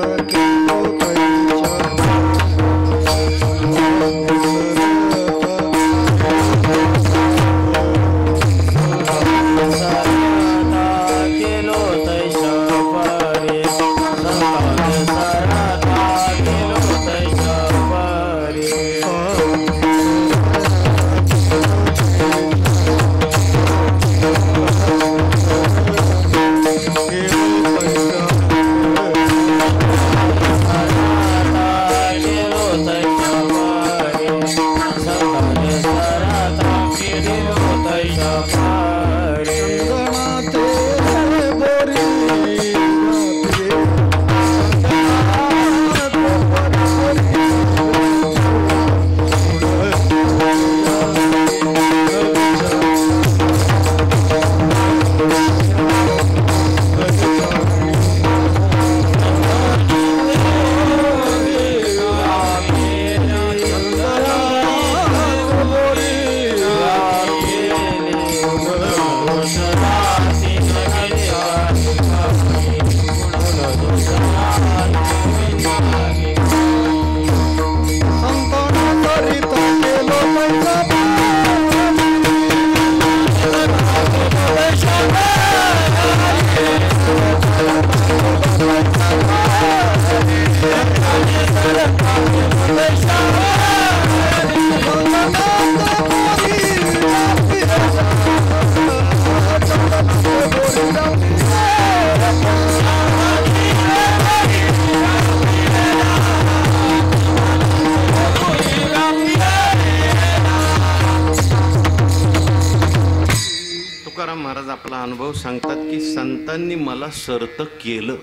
तुकाराम महाराज आपला अनुभव सांगतात की संतांनी मला सरत केलं,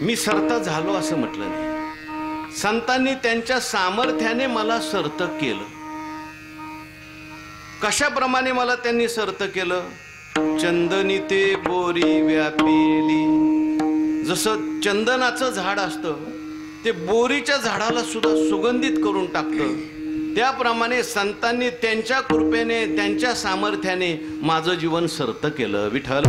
मी सरता झालो असं म्हटलं नाही. संतांनी त्यांच्या सामर्थ्याने मला सरत केलं. कशाप्रमाणे मला त्यांनी सरत केलं? चंदनी ते बोरी व्यापिली. जसं चंदनाचं झाड असतं ते बोरीच्या झाडाला सुद्धा सुगंधित करून टाकतं, त्याप्रमाणे संतांनी त्यांच्या कृपेने त्यांच्या सामर्थ्याने माझं जीवन सरत केलं. विठ्ठल.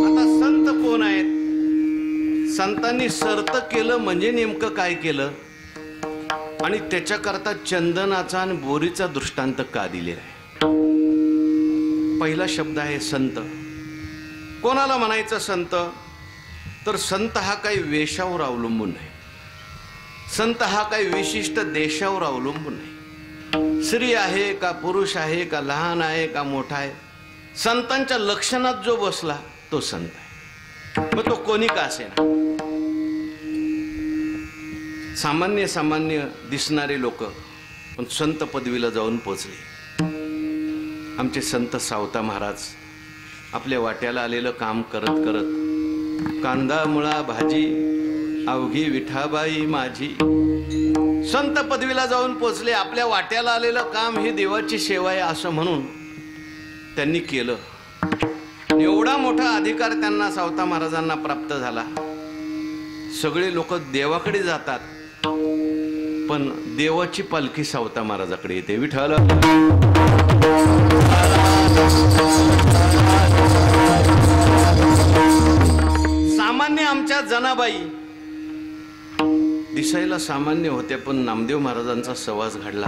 आता संत कोण आहेत? संतांनी सरत केलं म्हणजे नेमकं काय केलं आणि त्याच्याकरता चंदनाचा आणि बोरीचा दृष्टांत का दिलेला आहे? पहिला शब्द आहे संत. कोणाला म्हणायचं संत? तर संत हा काही वेशावर अवलंबून नाही, संत हा काही विशिष्ट देशावर अवलंबून नाही. स्त्री आहे का पुरुष आहे का लहान आहे का मोठा आहे, संतांच्या लक्षणात जो बसला तो संत आहे. मग तो कोणी का असेना. सामान्य दिसणारे लोक पण संत पदवीला जाऊन पोचले. आमचे संत सावता महाराज आपल्या वाट्याला आलेलं काम करत करत कांदा मुळा भाजी अवघी विठाबाई माझी, संत पदवीला जाऊन पोचले. आपल्या वाट्याला आलेलं काम हे देवाची सेवा आहे असं म्हणून त्यांनी केलं. एवढा मोठा अधिकार त्यांना सावता महाराजांना प्राप्त झाला. सगळे लोक देवाकडे जातात पण देवाची पालखी सावता महाराजाकडे येते. विठ्ठल. सामान्य आमच्या जनाबाई दिसायला सामान्य होत्या पण नामदेव महाराजांचा सहवास घडला,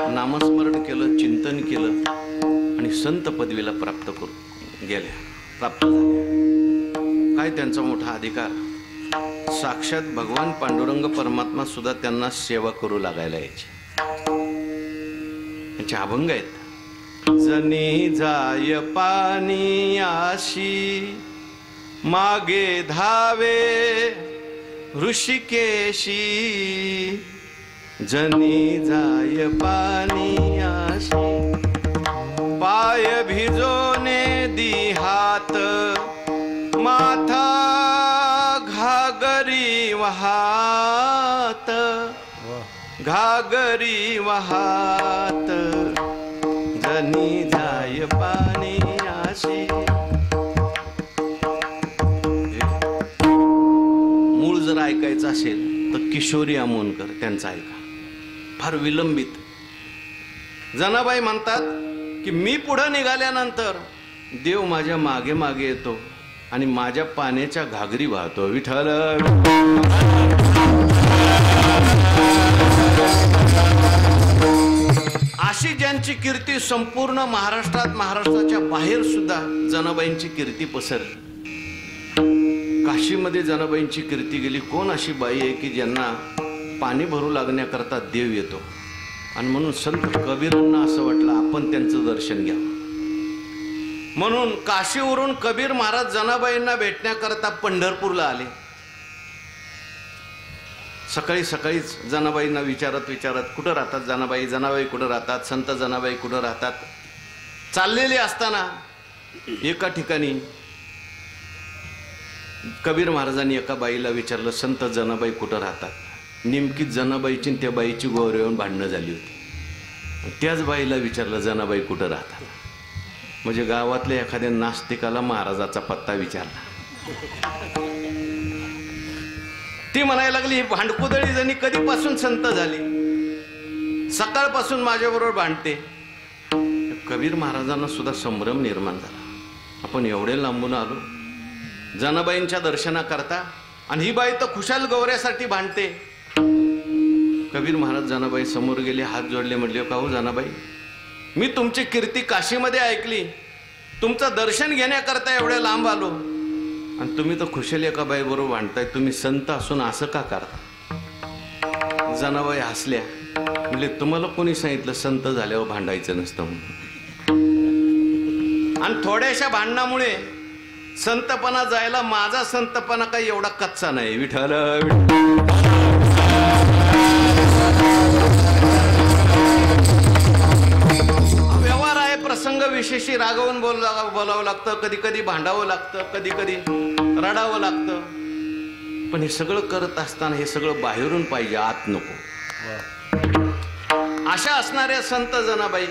नामस्मरण केलं, चिंतन केलं आणि संत पदवीला प्राप्त झाल्या. काय त्यांचा मोठा अधिकार. साक्षात भगवान पांडुरंग परमात्मा सुद्धा त्यांना सेवा करू लागायला यायचे. त्यांचे अभंग आहेत. जनी जाय पाणी आशी मागे धावे ऋषिकेशी, जनी जाय पाणी आशी पाय भिजोने दी हात, माथा घागरी वहात, घागरी वहात, जनी जाय पाणी आशी. मूळ जर ऐकायचं असेल तर किशोरी आमोणकर त्यांचा ऐका. फार विलंबित. जनाबाई म्हणतात की मी पुढे निघाल्यानंतर देव माझ्या मागे मागे येतो आणि माझ्या पाण्याच्या घागरी वाहतो. विठ्ठल. अशी ज्यांची कीर्ती संपूर्ण महाराष्ट्रात, महाराष्ट्राच्या बाहेर सुद्धा जनाबाईंची कीर्ती पसरली. काशीमध्ये जनाबाईंची कीर्ती गेली. कोण अशी बाई आहे की ज्यांना पाणी भरू लागण्याकरता देव येतो. आणि म्हणून संत कबीरांना असं वाटलं आपण त्यांचं दर्शन घ्यावं. म्हणून काशीवरून कबीर महाराज जनाबाईंना भेटण्याकरता पंढरपूरला आले. सकाळी सकाळीच जनाबाईंना विचारत कुठं राहतात जनाबाई, जनाबाई कुठं राहतात, संत जनाबाई कुठं राहतात. चाललेले असताना एका ठिकाणी कबीर महाराजांनी एका बाईला विचारलं संत जनाबाई कुठं राहतात. नेमकी जनाबाईची त्या बाईची गोवऱ्यावरून भांडणं झाली होती. त्याच बाईला विचारलं जनाबाई कुठं राहतात. म्हणजे गावातल्या एखाद्या नास्तिकाला महाराजाचा पत्ता विचारला. ती म्हणायला लागली ही भांडकुदळी जणी कधीपासून संत झाली, सकाळपासून माझ्याबरोबर भांडते. कबीर महाराजांना सुद्धा संभ्रम निर्माण झाला. आपण एवढे लांबून आलो जनाबाईंच्या दर्शनाकरता आणि ही बाई तर खुशाल गौऱ्यासाठी भांडते. कबीर महाराज जनाबाई समोर गेले, हात जोडले, म्हटले का हो जनाबाई, मी तुमची कीर्ती काशीमध्ये ऐकली, तुमचं दर्शन घेण्याकरता एवढ्या लांब आलो आणि तुम्ही तर खुशाल एका बाई बरोबर भांडताय. तुम्ही संत असून असं का करता. जनाबाई हसल्या, म्हणजे तुम्हाला कोणी सांगितलं संत झाल्यावर भांडायचं नसतं म्हणून. आणि थोड्याशा भांडणामुळे संतपणा जायला माझा संतपणा काही एवढा कच्चा नाही. विठ्ठल. बोलावं लागतं, कधी कधी भांडावं लागतं, कधी कधी रडावं लागतं. पण हे सगळं करत असताना हे सगळं बाहेरून पाहिजे, आत नको. अशा असणाऱ्या संत जनाबाई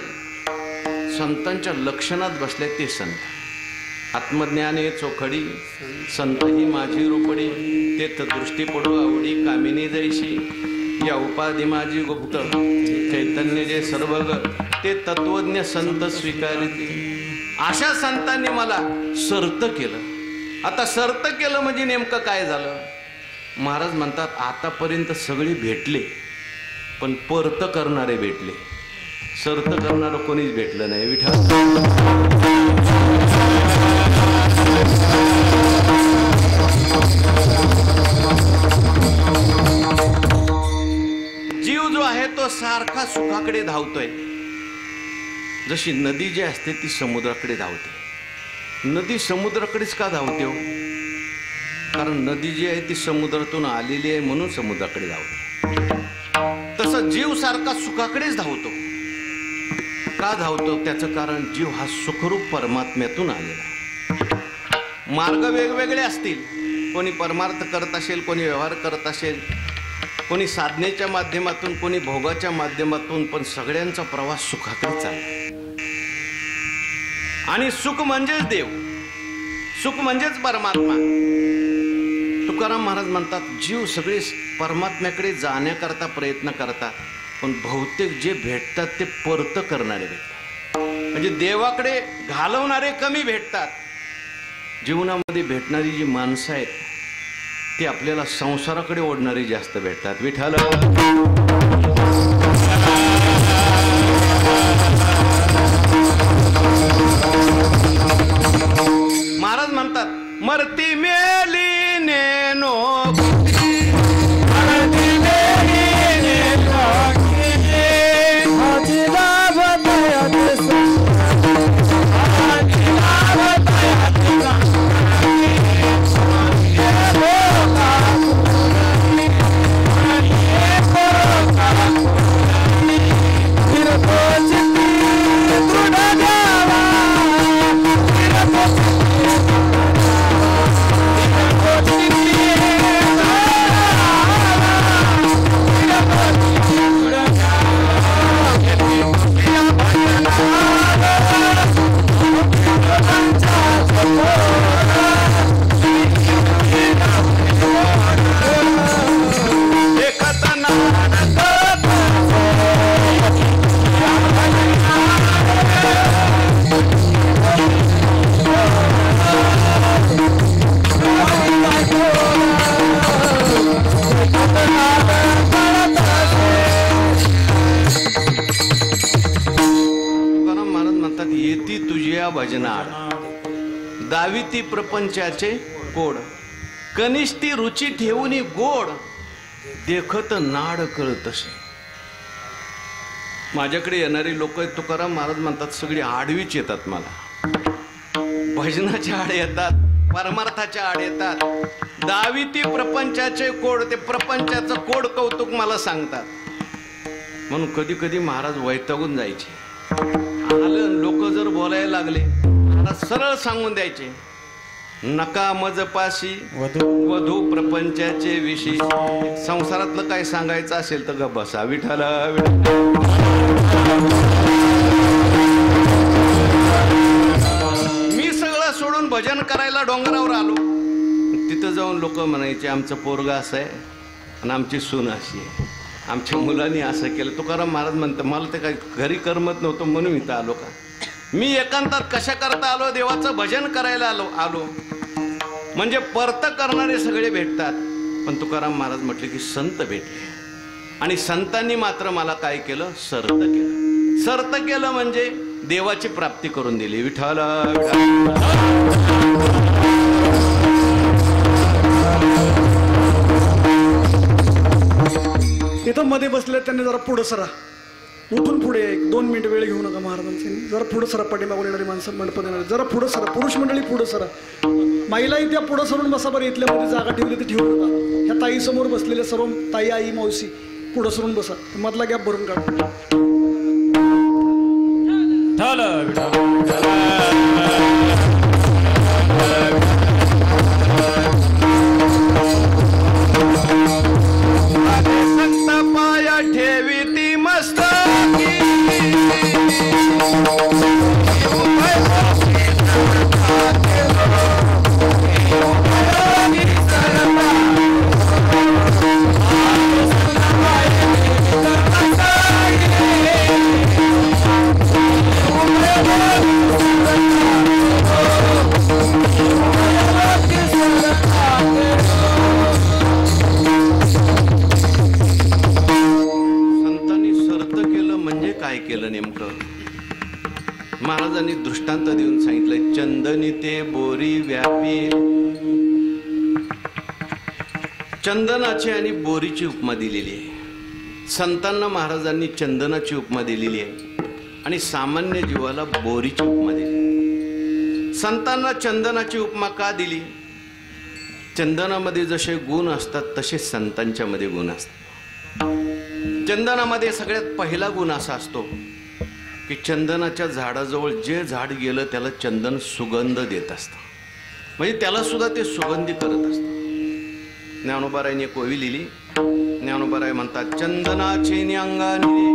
संतांच्या लक्षणात बसले. ते संत आत्मज्ञाने चोखडी, संत ही माझी रूपडी, तेथ दृष्टी पडू आवडी, कामिनी जैशी, या उपाधी माझी गुप्त, चैतन्य जे सर्वग, ते तत्वज्ञ संत स्वीकारिते. अशा संतांनी मला सर्त केलं. आता सर्त केलं म्हणजे नेमकं काय झालं? महाराज म्हणतात आतापर्यंत सगळे भेटले, पण परत करणारे भेटले, सर्त करणारं कोणीच भेटलं नाही. विठ्ठल जीव जो आहे तो सारखा सुखाकडे धावतोय. जशी नदी जी असते ती समुद्राकडे धावते. नदी समुद्राकडेच का धावते हो? कारण नदी जी आहे ती समुद्रातून आलेली आहे म्हणून समुद्राकडे धावते. तसं जीव सारखा सुखाकडेच धावतो. का धावतो? त्याचं कारण जीव हा सुखरूप परमात्म्यातून आलेला आहे. मार्ग वेगवेगळे असतील. कोणी परमार्थ करत असेल, कोणी व्यवहार करत असेल, कोणी साधनेच्या माध्यमातून, कोणी भोगाच्या माध्यमातून, पण सगळ्यांचा प्रवास सुखाकडे चालला. आणि सुख म्हणजेच देव, सुख म्हणजेच परमात्मा. तुकाराम महाराज म्हणतात जीव सगळे परमात्म्याकडे जाण्याकरता प्रयत्न करतात, पण बहुतेक जे भेटतात ते परत करणारे भेटतात. म्हणजे देवाकडे घालवणारे कमी भेटतात. जीवनामध्ये भेटणारी जी माणसं आहेत ती आपल्याला संसाराकडे ओढणारी जास्त भेटतात. विठ्ठल महाराज म्हणतात मरती मेली नेनो, भजनाड दाविती प्रपंचाचे कोड, कनिष्ठी रुची ठेवून गोड, देखत नाड कळतसे. माझ्याकडे येणारी लोक तुकाराम महाराज म्हणतात सगळी आडवीच येतात. मला भजनाच्या आड येतात, परमार्थाच्या आड येतात. दाविती प्रपंचाचे कोड, ते प्रपंचाचं कोड कौतुक मला सांगतात. म्हणून कधी कधी महाराज वैतागून जायचे. आलं लोक जर बोलायला लागले महाराज सरळ सांगून द्यायचे, नका मजपाशी वधू प्रपंचाचे विषय. संसारातलं काय सांगायचं असेल तर ग बसा. विठ्ठल मी सगळं सोडून भजन करायला डोंगरावर आलो. तिथं जाऊन लोक म्हणायचे आमचं पोरगा असं आहे आणि आमची सून अशी आहे, आमच्या मुलांनी असं केलं. तुकाराम महाराज म्हणतं मला ते काही घरी करमत नव्हतं म्हणून इथं आलो का? मी एकांतात कशा करता आलो? देवाचं भजन करायला आलो. म्हणजे परत करणारे सगळे भेटतात, पण तुकाराम महाराज म्हटले की संत भेटले. आणि संतांनी मात्र मला काय केलं? सर्त केलं. सर्त केलं म्हणजे देवाची प्राप्ती करून दिली. विठ्ठल तिथं मध्ये बसले त्यांनी जरा पुढं सरा, उठून पुढे 1-2 मिनिट वेळ घेऊ नका महाराजांनी. जरा पुढं सरा, पाठीमागून येणारी माणसं मंडपात येणारी जरा पुढं सरा. पुरुष मंडळी पुढं सरा. महिलाही त्या पुढं सरून बसा बरं. इथल्यामध्ये जागा ठेवली तर ठेवू नका. ह्या ताई समोर बसलेल्या सर्व ताई, आई, मावशी पुढं सरून बसा. मधला गॅप भरून काढा. केलं नेमकं? महाराजांनी दृष्टांत देऊन सांगितलंय, चंदनी ते बोरी व्यापी. चंदनाची आणि बोरीची उपमा दिलेली आहे. संतांना महाराजांनी चंदनाची उपमा दिलेली आहे आणि सामान्य जीवाला बोरीची उपमा दिली. संतांना चंदनाची उपमा का दिली? चंदनामध्ये जसे गुण असतात तसे संतांच्या मध्ये गुण असतात. चंदनामध्ये सगळ्यात पहिला गुण असा असतो की चंदनाच्या झाडाजवळ जे झाड गेलं त्याला चंदन सुगंध देत असतं, म्हणजे त्याला सुद्धा ते सुगंधी करत असतं. ज्ञानोबारायांनी एक ओवी लिहिली. ज्ञानोबाराय म्हणतात, चंदनाचे न्यांगानिले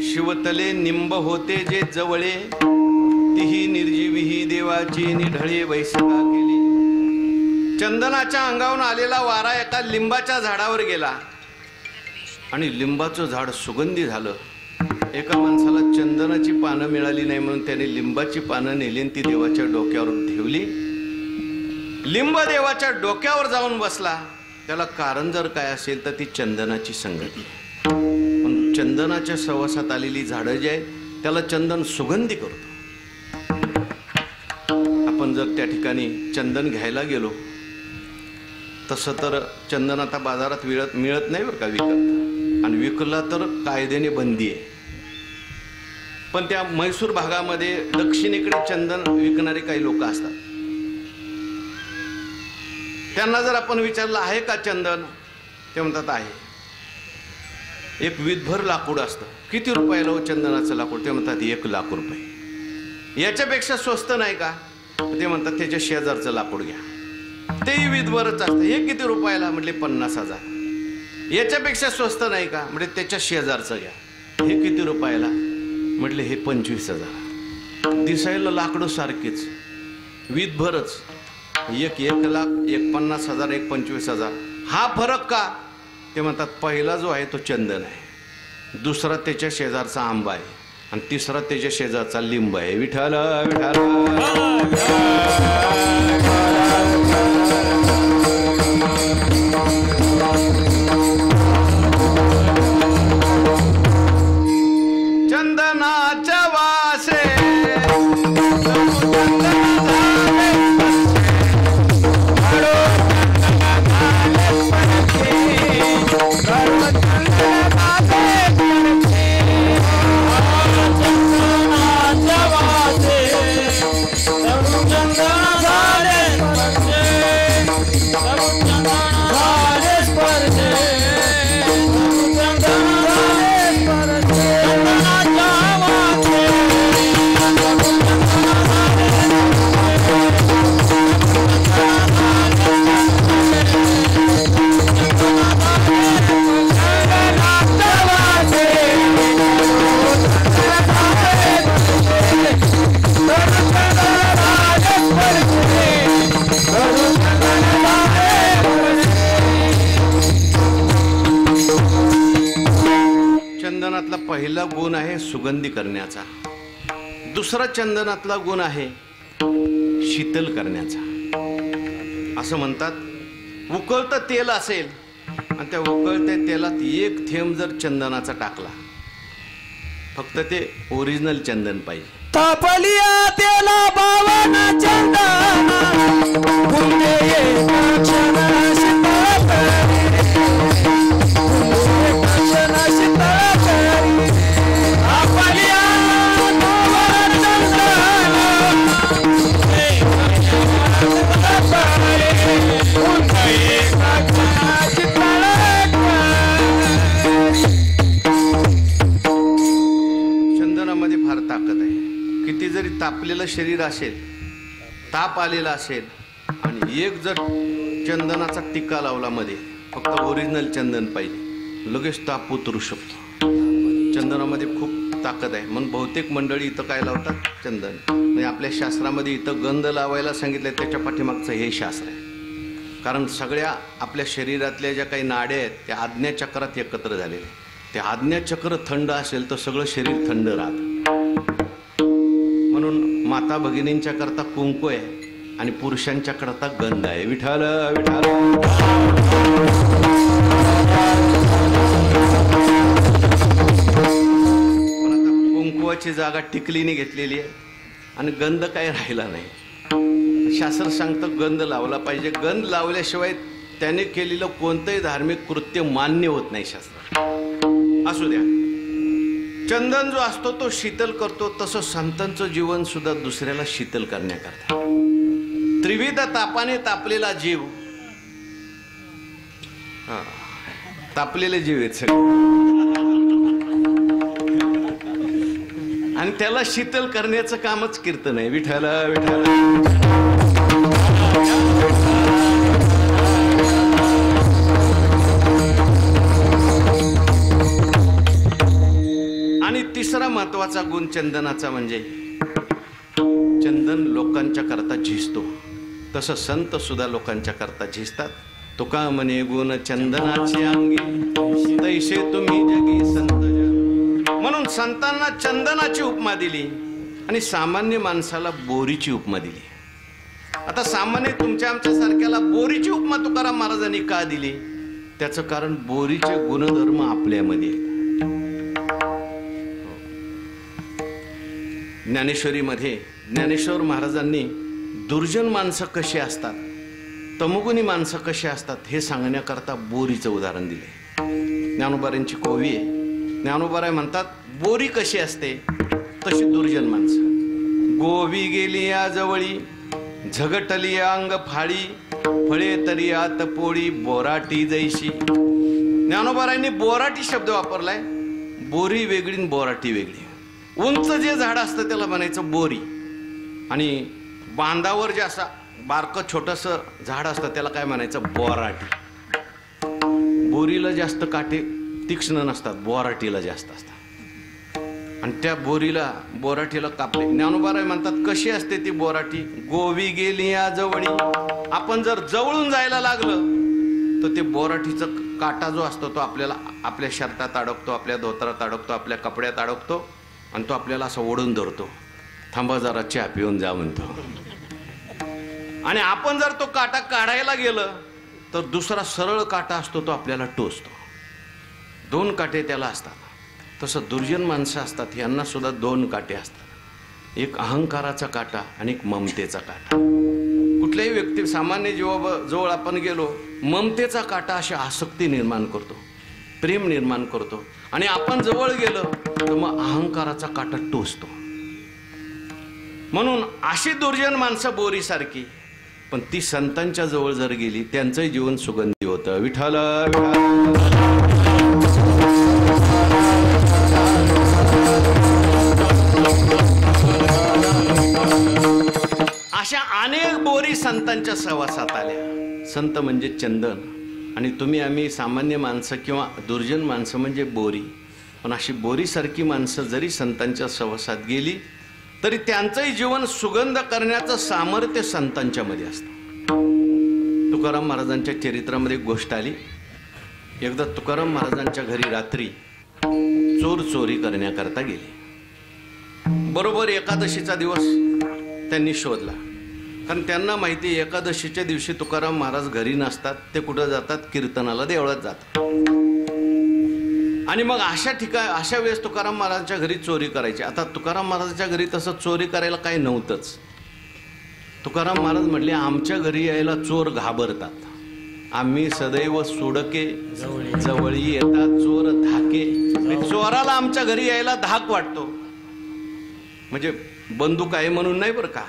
शिवतले निंब होते जे जवळे, तीही निर्जीवी देवाची निढळे वैसका केली. चंदनाच्या अंगावरून आलेला वारा एका लिंबाच्या झाडावर गेला आणि लिंबाचं झाड सुगंधी झालं. एका माणसाला चंदनाची पानं मिळाली नाही म्हणून त्याने लिंबाची पानं नेली आणि ती देवाच्या डोक्यावर ठेवली. लिंब देवाच्या डोक्यावर जाऊन बसला. त्याला कारण जर काय असेल तर ती चंदनाची संगती. पण चंदनाच्या सहवासात आलेली झाडं जी आहेत त्याला चंदन सुगंधी करतो. आपण जर त्या ठिकाणी चंदन घ्यायला गेलो तसं तर चंदन आता बाजारात मिळत नाही बरं का विकत, आणि विकला तर कायद्याने बंदी आहे. पण त्या म्हैसूर भागामध्ये दक्षिणेकडे चंदन विकणारे काही लोक असतात. त्यांना जर आपण विचारलं आहे का चंदन, ते म्हणतात आहे. एक विधभर लाकूड असतं. किती रुपयाला हो चंदनाचं लाकूड? ते म्हणतात 1 लाख रुपये. याच्यापेक्षा स्वस्त नाही का? ते म्हणतात त्याच्या शेजारचं लाकूड घ्या, तेही विधभरच असतं. हे किती रुपयाला? म्हटले 50,000. याच्यापेक्षा स्वस्त नाही का? म्हणजे त्याच्या शेजारचं घ्या, हे किती रुपयाला? म्हटले हे 25,000. दिसायला लाकडं सारखीच, विधभरच. एक 1 लाख, एक 50,000, एक 25,000. हा फरक का? ते म्हणतात पहिला जो आहे तो चंदन आहे, दुसरा त्याच्या शेजारचा आंबा आहे आणि तिसरा त्याच्या शेजारचा लिंब आहे. विठ्ठल चंदनाच्या वासे पहिला गुण आहे सुगंधी करण्याचा. दुसरा चंदनातला गुण आहे शीतल करण्याचा. असं म्हणतात, उकळतं तेल असेल आणि त्या उकळत्या तेलात 1 थेंब जर चंदनाचा टाकला, फक्त ते ओरिजिनल चंदन पाहिजे. तापलिया तेला बावना चंदना गुंडे क्षण शीतळ करी, क्षण शीतळ करी. तापलिया बावना चंदना गुंडे क्षण शीतळ करी. चंदनामध्ये फार ताकद आहे. किती जरी तापलेलं शरीर असेल, ताप आलेला असेल आणि एक जर चंदनाचा टिक्का लावला मध्ये, फक्त ओरिजिनल चंदन पाहिजे, लगेच ताप उतरू शकतो. चंदनामध्ये खूप ताकद आहे. म्हणून बहुतेक मंडळी इथं काय लावतात? चंदन. म्हणजे आपल्या शास्त्रामध्ये इथं गंध लावायला सांगितलं, त्याच्या पाठीमागचं हे शास्त्र आहे. कारण सगळ्या आपल्या शरीरातल्या ज्या काही नाड्या आहेत त्या आज्ञाचक्रात एकत्र झालेल्या. ते आज्ञाचक्र थंड असेल तर सगळं शरीर थंड राहतं. म्हणून माता भगिनींच्या करता कुंकू आहे आणि पुरुषांच्या करता गंध आहे. विठ्ठल विठ्ठल. पण आता देवाची जागा टिकलीने घेतलेली आहे आणि गंध काही राहिला नाही. शास्त्र सांगतं गंध लावला पाहिजे. गंध लावल्याशिवाय त्याने केलेलं कोणतंही धार्मिक कृत्य मान्य होत नाही शास्त्रात. असू द्या. चंदन जो असतो तो शीतल करतो, तसं संतांचं जीवन सुद्धा दुसऱ्याला शीतल करण्याकरता. त्रिविध तापाने तापलेला जीव, तापलेले जीव आहेत सगळे, आणि त्याला शीतल करण्याचं कामच कीर्तन आहे. विठ्ठला विठ्ठला. आणि तिसरा महत्वाचा गुण चंदनाचा म्हणजे चंदन लोकांच्या करता झिजतो, तसं संत सुद्धा लोकांच्या करता झिजतात. तुका म्हणे गुण चंदनाचे अंगी, तैसे तुम्ही जगी संत जन. म्हणून संतांना चंदनाची उपमा दिली आणि सामान्य माणसाला बोरीची उपमा दिली. आता सामान्य तुमच्या आमच्या सारख्याला बोरीची उपमा तुकाराम महाराजांनी का दिली? त्याचं कारण बोरीचे गुणधर्म आपल्यामध्ये आहेत. ज्ञानेश्वरीमध्ये ज्ञानेश्वर महाराजांनी दुर्जन माणसं कशी असतात, तमोगुणी माणसं कशी असतात हे सांगण्याकरता बोरीचं उदाहरण दिले. ज्ञानोबारांची कोवी आहे. ज्ञानोबाराय म्हणतात बोरी कशी असते तशी दुर्जन माणसं. गोवी गेली या जवळी, झगटली या अंग फाळी, फळे तरी आत पोळी, बोराटी जैशी. ज्ञानोबारायांनी बोराटी शब्द वापरलाय. बोरी वेगळी आणि बोराटी वेगळी. उंच जे झाड असतं त्याला म्हणायचं बोरी, आणि बांधावर जे असा बारकं छोटंसं झाड असतं त्याला काय म्हणायचं? बोराटी. बोरीला जास्त काटे तीक्ष्ण नसतात, बोराटीला जास्त असतात. आणि त्या बोराटीला कापले. ज्ञानोबाराय म्हणतात कशी असते ती बोराटी? गोवी गेली या जवळी. आपण जर जवळून जायला लागलं तर ते बोराटीचा काटा जो असतो तो आपल्याला आपल्या शर्टात अडकतो, आपल्या धोतरात अडकतो, आपल्या कपड्यात अडकतो, आणि तो आपल्याला असं ओढून धरतो. थांबा जरा चहा पिऊन जा म्हणतो. आणि आपण जर तो काटा काढायला गेलं तर दुसरा सरळ काटा असतो तो आपल्याला टोचतो. दोन काटे त्याला असतात. तसं दुर्जन माणसं असतात, यांना सुद्धा दोन काटे असतात. एक अहंकाराचा काटा आणि एक ममतेचा काटा. कुठल्याही व्यक्ती सामान्य जवळ आपण गेलो, ममतेचा काटा अशी आसक्ती निर्माण करतो, प्रेम निर्माण करतो. आणि आपण जवळ गेलं तर मग अहंकाराचा काटा टोचतो. म्हणून अशी दुर्जन माणसं बोरीसारखी, पण ती संतांच्या जवळ जर गेली त्यांचंही जीवन सुगंधी होतं. विठ्ठला अशा अनेक बोरी संतांच्या सहवासात आल्या. संत म्हणजे चंदन, आणि तुम्ही आम्ही सामान्य माणसं किंवा दुर्जन माणसं म्हणजे बोरी. पण अशी बोरीसारखी माणसं जरी संतांच्या सहवासात गेली तरी त्यांचंही जीवन सुगंध करण्याचं सामर्थ्य संतांच्या मध्ये असतं. तुकाराम महाराजांच्या चरित्रामध्ये एक गोष्ट आली. एकदा तुकाराम महाराजांच्या घरी रात्री चोर चोरी करण्याकरता गेले. बरोबर एकादशीचा दिवस त्यांनी शोधला, कारण त्यांना माहिती एकादशीच्या दिवशी तुकाराम महाराज घरी नसतात. ते कुठं जातात? कीर्तनाला, देवळात जातात. आणि मग अशा वेळेस तुकाराम महाराजांच्या घरी चोरी करायची. आता तुकाराम महाराजांच्या घरी तसं चोरी करायला काही नव्हतंच. तुकाराम महाराज म्हटले आमच्या घरी यायला चोर घाबरतात. आम्ही सदैव सुडके जवळी येतात चोर धाके. चोराला आमच्या घरी यायला धाक वाटतो. म्हणजे बंदूक आहे म्हणून नाही बरं का.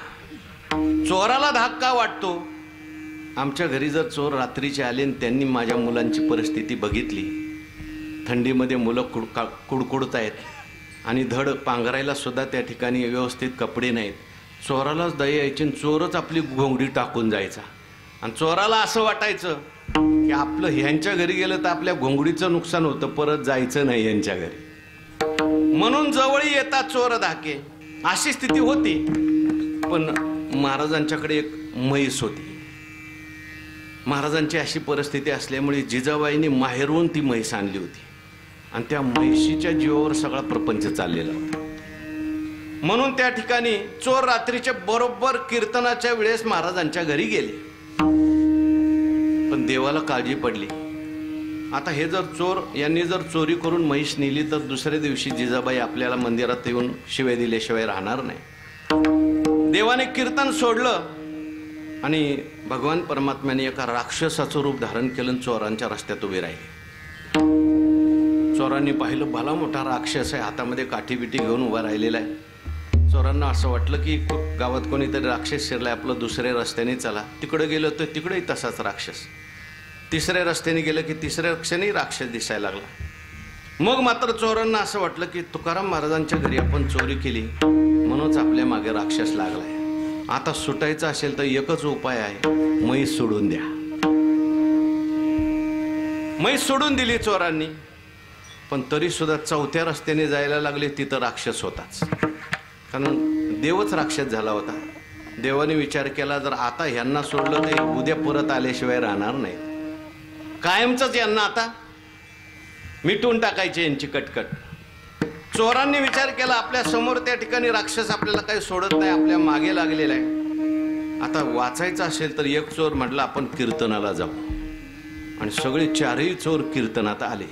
चोराला धाक का वाटतो? आमच्या घरी जर चोर रात्रीचे आले आणि त्यांनी माझ्या मुलांची परिस्थिती बघितली, थंडीमध्ये मुलं कुडकुडतायत आणि धड पांघरायला सुद्धा त्या ठिकाणी व्यवस्थित कपडे नाहीत, चोरालाच दया यायची आणि चोरच आपली घोंगडी टाकून जायचा. आणि चोराला असं वाटायचं की आपलं ह्यांच्या घरी गेलं तर आपल्या घोंगडीचं नुकसान होतं, परत जायचं नाही यांच्या घरी, म्हणून जवळी येतात चोर धाके. अशी स्थिती होती. पण महाराजांच्याकडे एक म्हैस होती. महाराजांची अशी परिस्थिती असल्यामुळे जिजाबाईंनी माहेरहून ती म्हैस आणली होती, आणि त्या म्हैशीच्या जीवावर सगळा प्रपंच चाललेला होता. म्हणून त्या ठिकाणी चोर रात्रीच्या बरोबर कीर्तनाच्या वेळेस महाराजांच्या घरी गेले. पण देवाला काळजी पडली आता हे जर चोर यांनी जर चोरी करून म्हैस नेली तर दुसऱ्या दिवशी जिजाबाई आपल्याला मंदिरात येऊन शिव्या दिल्याशिवाय राहणार नाही. देवाने कीर्तन सोडलं आणि भगवान परमात्म्याने एका राक्षसाचं रूप धारण केलं, चोरांच्या रस्त्यात उभे राहिले. चोरांनी पाहिलं भला मोठा राक्षस आहे, हातामध्ये काठी बिठी घेऊन उभा राहिलेला आहे. चोरांना असं वाटलं की गावात कोणीतरी राक्षस शिरलाय, आपलं दुसऱ्या रस्त्याने चला. तिकडे गेलं तर तिकडेही तसाच राक्षस. तिसऱ्या रस्त्याने गेलं की तिसऱ्या रस्त्याने राक्षस दिसायला लागला. मग मात्र चोरांना असं वाटलं की तुकाराम महाराजांच्या घरी आपण चोरी केली म्हणूनच आपल्या मागे राक्षस लागलाय. आता सुटायचं असेल तर एकच उपाय आहे, म्हैस सोडून द्या. म्हैस सोडून दिली चोरांनी. पण तरी सुद्धा चौथ्या रस्त्याने जायला लागले, तिथं राक्षस होताच. कारण देवच राक्षस झाला होता. देवाने विचार केला जर आता ह्यांना सोडलं तर उद्या परत आल्याशिवाय राहणार नाही, कायमचंच यांना आता मिटून टाकायचे यांची कटकट. चोरांनी विचार केला आपल्या समोर त्या ठिकाणी राक्षस आपल्याला काही सोडत नाही, आपल्या मागे लागलेला आहे. आता वाचायचं असेल तर एक चोर म्हटलं आपण कीर्तनाला जाऊ. आणि सगळे चारही चोर कीर्तनात आले.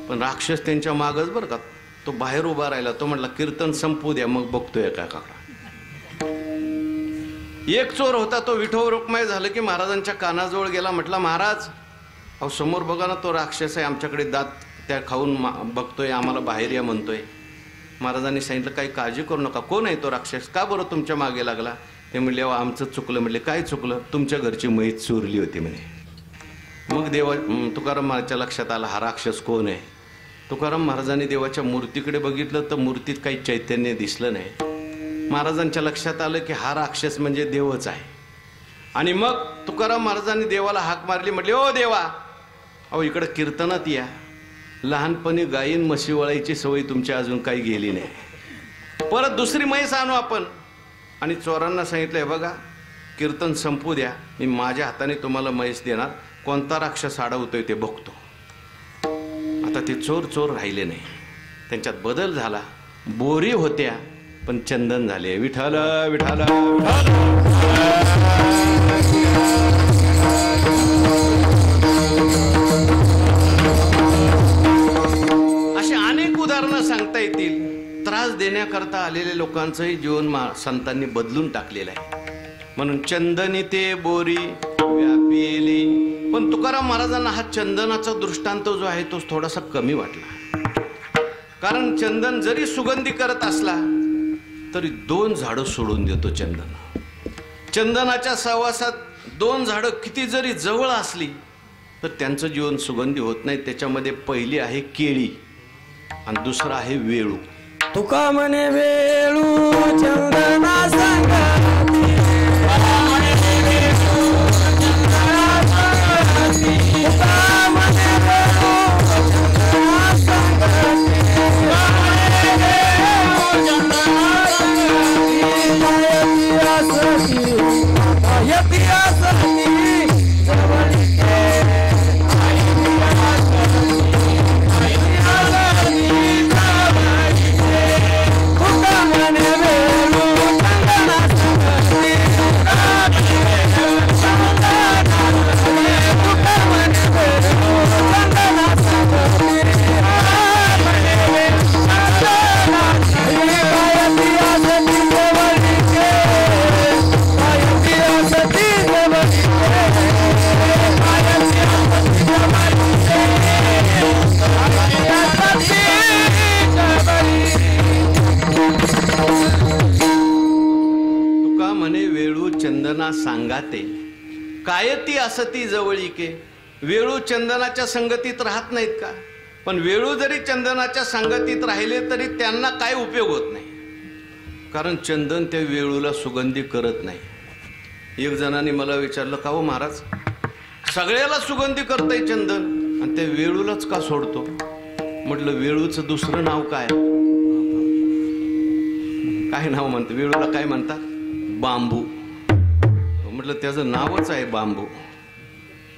पण राक्षस त्यांच्या मागच बरं का, तो बाहेर उभा राहिला. तो म्हटला कीर्तन संपू द्या मग बघतोय का काका. एक चोर होता तो विठो रुक्माई झालं की महाराजांच्या कानाजवळ गेला. म्हटला महाराज अहो समोर बघा ना, तो राक्षस आहे, आमच्याकडे दात त्या खाऊन बघतोय, आम्हाला बाहेर या म्हणतोय. महाराजांनी सांगितलं काही काळजी करू नका. कोण आहे तो राक्षस, का बरं तुमच्या मागे लागला. ते म्हणले आमचं चुकलं. म्हणले काय चुकलं. तुमच्या घरची म्हैस चोरली होती म्हणे. मग तुकाराम महाराजच्या लक्षात आला हा राक्षस कोण आहे. तुकाराम महाराजांनी देवाच्या मूर्तीकडे बघितलं तर मूर्तीत काही चैतन्य दिसलं नाही. महाराजांच्या लक्षात आलं की हा राक्षस म्हणजे देवच आहे. आणि मग तुकाराम महाराजांनी देवाला हाक मारली. म्हटले ओ देवा अहो इकडं कीर्तनात या. लहानपणी गायीन म्हशी वळायची सवय तुमची अजून काही गेली नाही. परत दुसरी म्हैस आणू आपण. आणि चोरांना सांगितलं बघा कीर्तन संपू द्या, मी माझ्या हाताने तुम्हाला म्हैस देणार, कोणता राक्षस अडवतोय ते बघतो. आता ते चोर चोर राहिले नाही, त्यांच्यात बदल झाला. बोरी होत्या पण चंदन झाले. विठ्ठल विठ्ठल अशी अनेक उदाहरणं सांगता येतील. त्रास देण्याकरता आलेल्या लोकांचंही जीवन संतांनी बदलून टाकलेलं आहे. म्हणून चंदनी ते बोरी व्यापिली. पण तुकाराम महाराजांना हा चंदनाचा दृष्टांत जो आहे तो थोडासा कमी वाटला. कारण चंदन जरी सुगंधी करत असला तरी 2 झाडं सोडून देतो चंदन. चंदनाच्या सहवासात 2 झाडं किती जरी जवळ असली तर त्यांचं जीवन सुगंधी होत नाही. त्याच्यामध्ये पहिली आहे केळी आणि दुसरं आहे वेळू. तुका म्हणे वेळू चंदना संगती, तुका म्हणे वेळू चंदना संगती, तुका म्हणे वेळू चंदना संगती, तुका म्हणे वेळू चंदना संगती. गायत्री असती जवळीके सांगाते कायती असती जवळीके. वेळू चंदनाच्या संगतीत राहत नाहीत का. पण वेळू जरी चंदनाच्या संगतीत राहिले तरी त्यांना काय उपयोग होत नाही. कारण चंदन त्या वेळूला सुगंधी करत नाही. एक जणांनी मला विचारलं का हो महाराज सगळ्याला सुगंधी करतंय चंदन आणि त्या वेळूलाच का सोडतो. म्हटलं वेळूचं दुसरं नाव काय. काय नाव म्हणतं वेळूला, काय म्हणतात बांबू. म्हटलं त्याचं नावच आहे बांबू.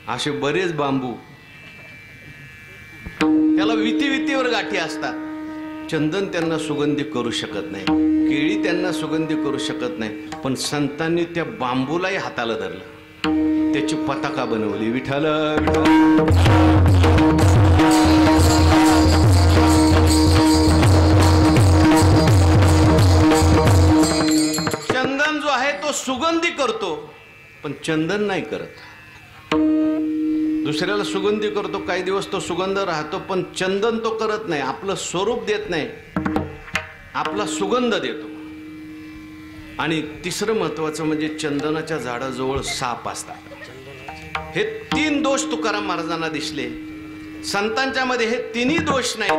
असे बरेच बांबू त्याला वितीवर गाठी असतात. चंदन त्यांना सुगंधी करू शकत नाही, केळी त्यांना सुगंधी करू शकत नाही. पण संतांनी त्या बांबूलाही हाताला धरलं, त्याची पताका बनवली. विठ्ठल विठ्ठल पण चंदन नाही करत. दुसऱ्याला सुगंधी करतो, काही दिवस तो सुगंध राहतो, पण चंदन तो करत नाही. आपलं स्वरूप देत नाही, आपला सुगंध देतो. आणि तिसरं महत्वाचं म्हणजे चंदनाच्या झाडाजवळ साप असतात. हे 3 दोष तुकाराम महाराजांना दिसले. संतांच्या मध्ये हे 3ही दोष नाही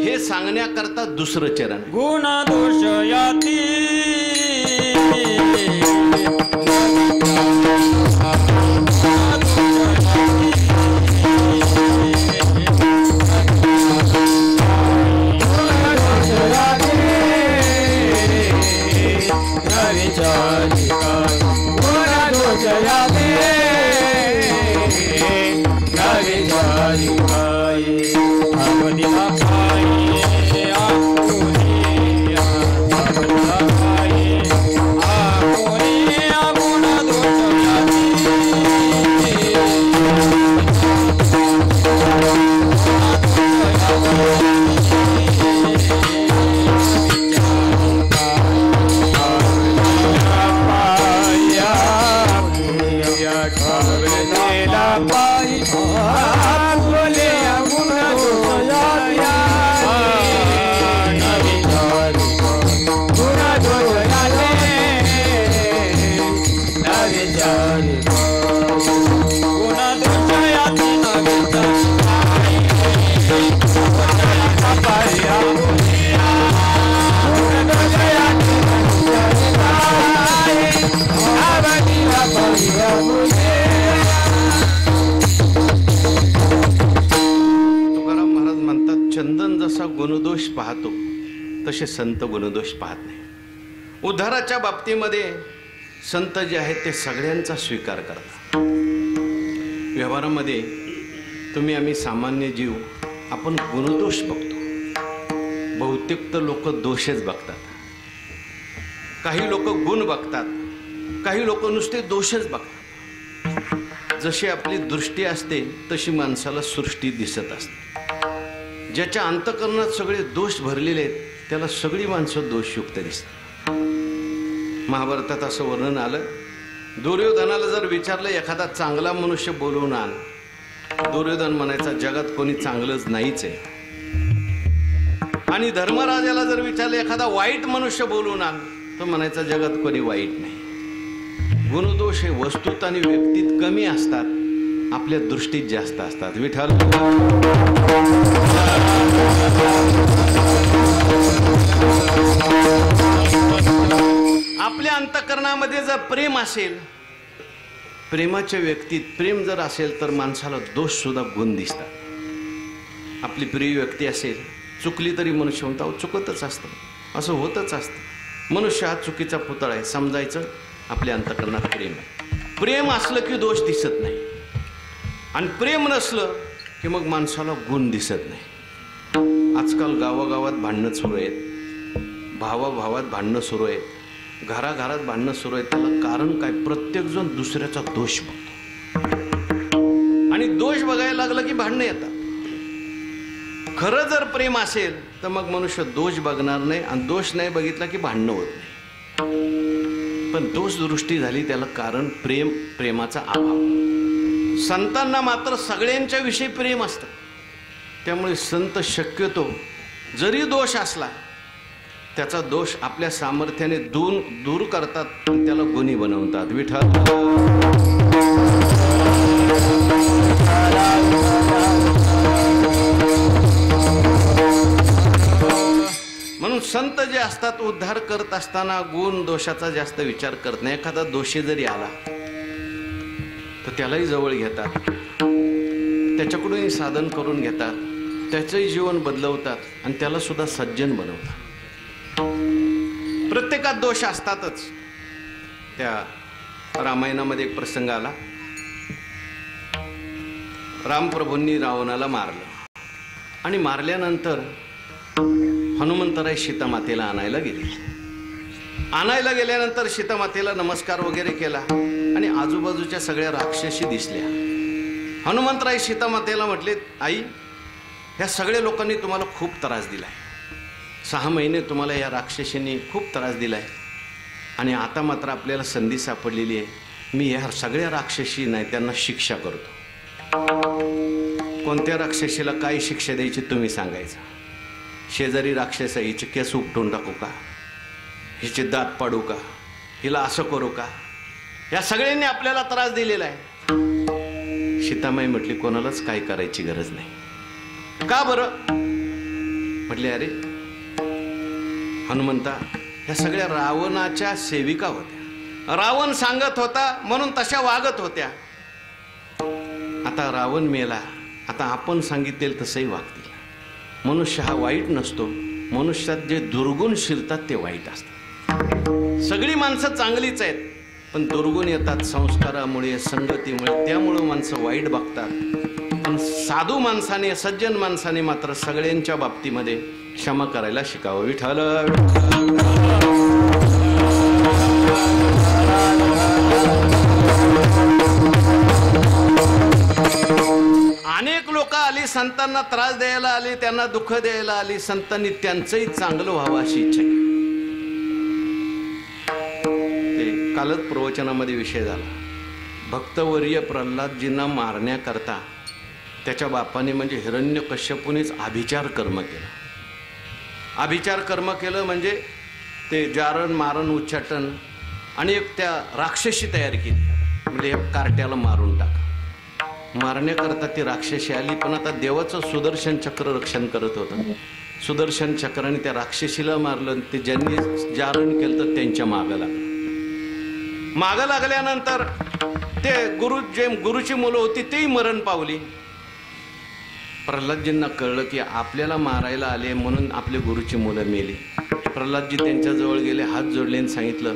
हे सांगण्याकरता दुसरं चरण. गुण दोष याती गुणदोष पाहतो तसे संत गुणदोष पाहत नाही. उद्धाराच्या बाबतीमध्ये संत जे आहेत ते सगळ्यांचा स्वीकार करतात. व्यवहारामध्ये तुम्ही आम्ही सामान्य जीव आपण गुणदोष बघतो. बहुतेक तर लोक दोषच बघतात. काही लोक गुण बघतात, काही लोक नुसते दोषच बघतात. जशी आपली दृष्टी असते तशी माणसाला सृष्टी दिसत असते. ज्याच्या अंतःकरणात सगळे दोष भरलेले आहेत त्याला सगळी माणसं दोषयुक्त दिसतात. महाभारतात असं वर्णन आलं, दुर्योधनाला जर विचारलं एखादा चांगला मनुष्य बोलवून आण, दुर्योधन म्हणायचा जगात कोणी चांगलंच नाहीच आहे. आणि धर्मराजाला जर विचारलं एखादा वाईट मनुष्य बोलवून आण, तो म्हणायचा जगात कोणी वाईट नाही. गुणदोष हे वस्तूत आणि व्यक्तीत कमी असतात, आपल्या दृष्टीत जास्त असतात. विठ्ठल आपल्या अंतःकरणामध्ये जर प्रेम असेल, प्रेमाच्या व्यक्तीत प्रेम जर असेल तर माणसाला दोष सुद्धा गुण दिसतात. आपली प्रिय व्यक्ती असेल, चुकली तरी मनुष्य म्हणतो चुकतच असतं, असं होतच असतं. मनुष्य हा चुकीचा पुतळा आहे समजायचं. आपल्या अंतःकरणात प्रेम आहे. प्रेम असलं की दोष दिसत नाही, आणि प्रेम नसलं की मग माणसाला गुण दिसत नाही. आजकाल गावागावात भांडणं सुरू आहेत, भावाभावात भांडणं सुरू आहेत, घराघरात भांडणं सुरू आहेत. त्याला कारण काय? प्रत्येकजण दुसऱ्याचा दोष बघतो, आणि दोष बघायला लागलं की भांडणं येतात. खरं जर प्रेम असेल तर मग मनुष्य दोष बघणार नाही, आणि दोष नाही बघितला की भांडणं होत नाही. पण दोष दृष्टी झाली त्याला कारण प्रेम, प्रेमाचा अभाव. संतांना मात्र सगळ्यांच्या विषयी प्रेम असतं. त्यामुळे संत शक्यतो जरी दोष असला त्याचा दोष आपल्या सामर्थ्याने दूर करतात, त्याला गुणी बनवतात. विठ्ठल म्हणून संत जे असतात उद्धार करत असताना गुण दोषाचा जास्त विचार करत नाही. एखादा दोषी जरी आला तर त्यालाही जवळ घेतात, त्याच्याकडूनही साधन करून घेतात, त्याचंही जीवन बदलवतात, आणि त्याला सुद्धा सज्जन बनवतात. प्रत्येकात दोष असतातच. त्या रामायणामध्ये एक प्रसंग आला, रामप्रभूंनी रावणाला मारलं, आणि मारल्यानंतर हनुमंतराय सीतामातेला आणायला गेल्यानंतर सीतामातेला नमस्कार वगैरे केला, आणि आजूबाजूच्या सगळ्या राक्षसी दिसल्या. हनुमंतराय सीतामातेला म्हटले, आई, ह्या सगळ्या लोकांनी तुम्हाला खूप त्रास दिलाय, 6 महिने तुम्हाला या राक्षसींनी खूप त्रास दिलाय, आणि आता मात्र आपल्याला संधी सापडलेली आहे. मी ह्या सगळ्या राक्षसी नाही त्यांना शिक्षा करतो. कोणत्या राक्षसीला काय शिक्षा द्यायची तुम्ही सांगायचं. शेजारी राक्षस हिचे केस उपटून टाकू का, हिचे दात पाडू का, हिला असं करू का, या सगळ्यांनी आपल्याला त्रास दिलेला आहे. सीतामाई म्हटली कोणालाच काय करायची गरज नाही. का बरं म्हटले, अरे हनुमंता ह्या सगळ्या रावणाच्या सेविका होत्या. रावण सांगत होता म्हणून तशा वागत होत्या. आता रावण मेला, आता आपण सांगितलेलं तसंही वागतील. मनुष्य हा वाईट नसतो, मनुष्यात जे दुर्गुण शिरतात ते वाईट असतात. सगळी माणसं चांगलीच आहेत, पण दुर्गुण येतात संस्कारामुळे, संगतीमुळे, त्यामुळं माणसं वाईट बघतात. पण साधू माणसाने, सज्जन माणसाने मात्र सगळ्यांच्या बाबतीमध्ये क्षमा करायला शिकावं. विठ्ठल अनेक लोक आली, संतांना त्रास द्यायला आली, त्यांना दुःख द्यायला आली. संतांनी त्यांचंही चांगलं व्हावं अशी इच्छा केली. ते कालच प्रवचनामध्ये विषय झाला. भक्तवर्य प्रल्हादजींना मारण्याकरता त्याच्या बापाने म्हणजे हिरण्यकश्यपूनेच आभिचार कर्म केलं. आभिचार कर्म केलं म्हणजे ते जारण मारण उच्चाटन आणि एक त्या राक्षसी तयार केली. म्हणजे कार्ट्याला मारून टाक. मारण्याकरता ती राक्षसी आली, पण आता देवाचं सुदर्शन चक्र रक्षण करत होतं. सुदर्शन चक्राने त्या राक्षसीला मारलं. ते ज्यांनी जारण केलं तर त्यांच्या मागं लागलं. मागं लागल्यानंतर ते गुरुची मुलं होती तेही मरण पावली. प्रल्हादजींना कळलं की आपल्याला मारायला आले म्हणून आपले गुरुची मुलं मेली. प्रल्हादजी त्यांच्याजवळ गेले, हात जोडले आणि सांगितलं,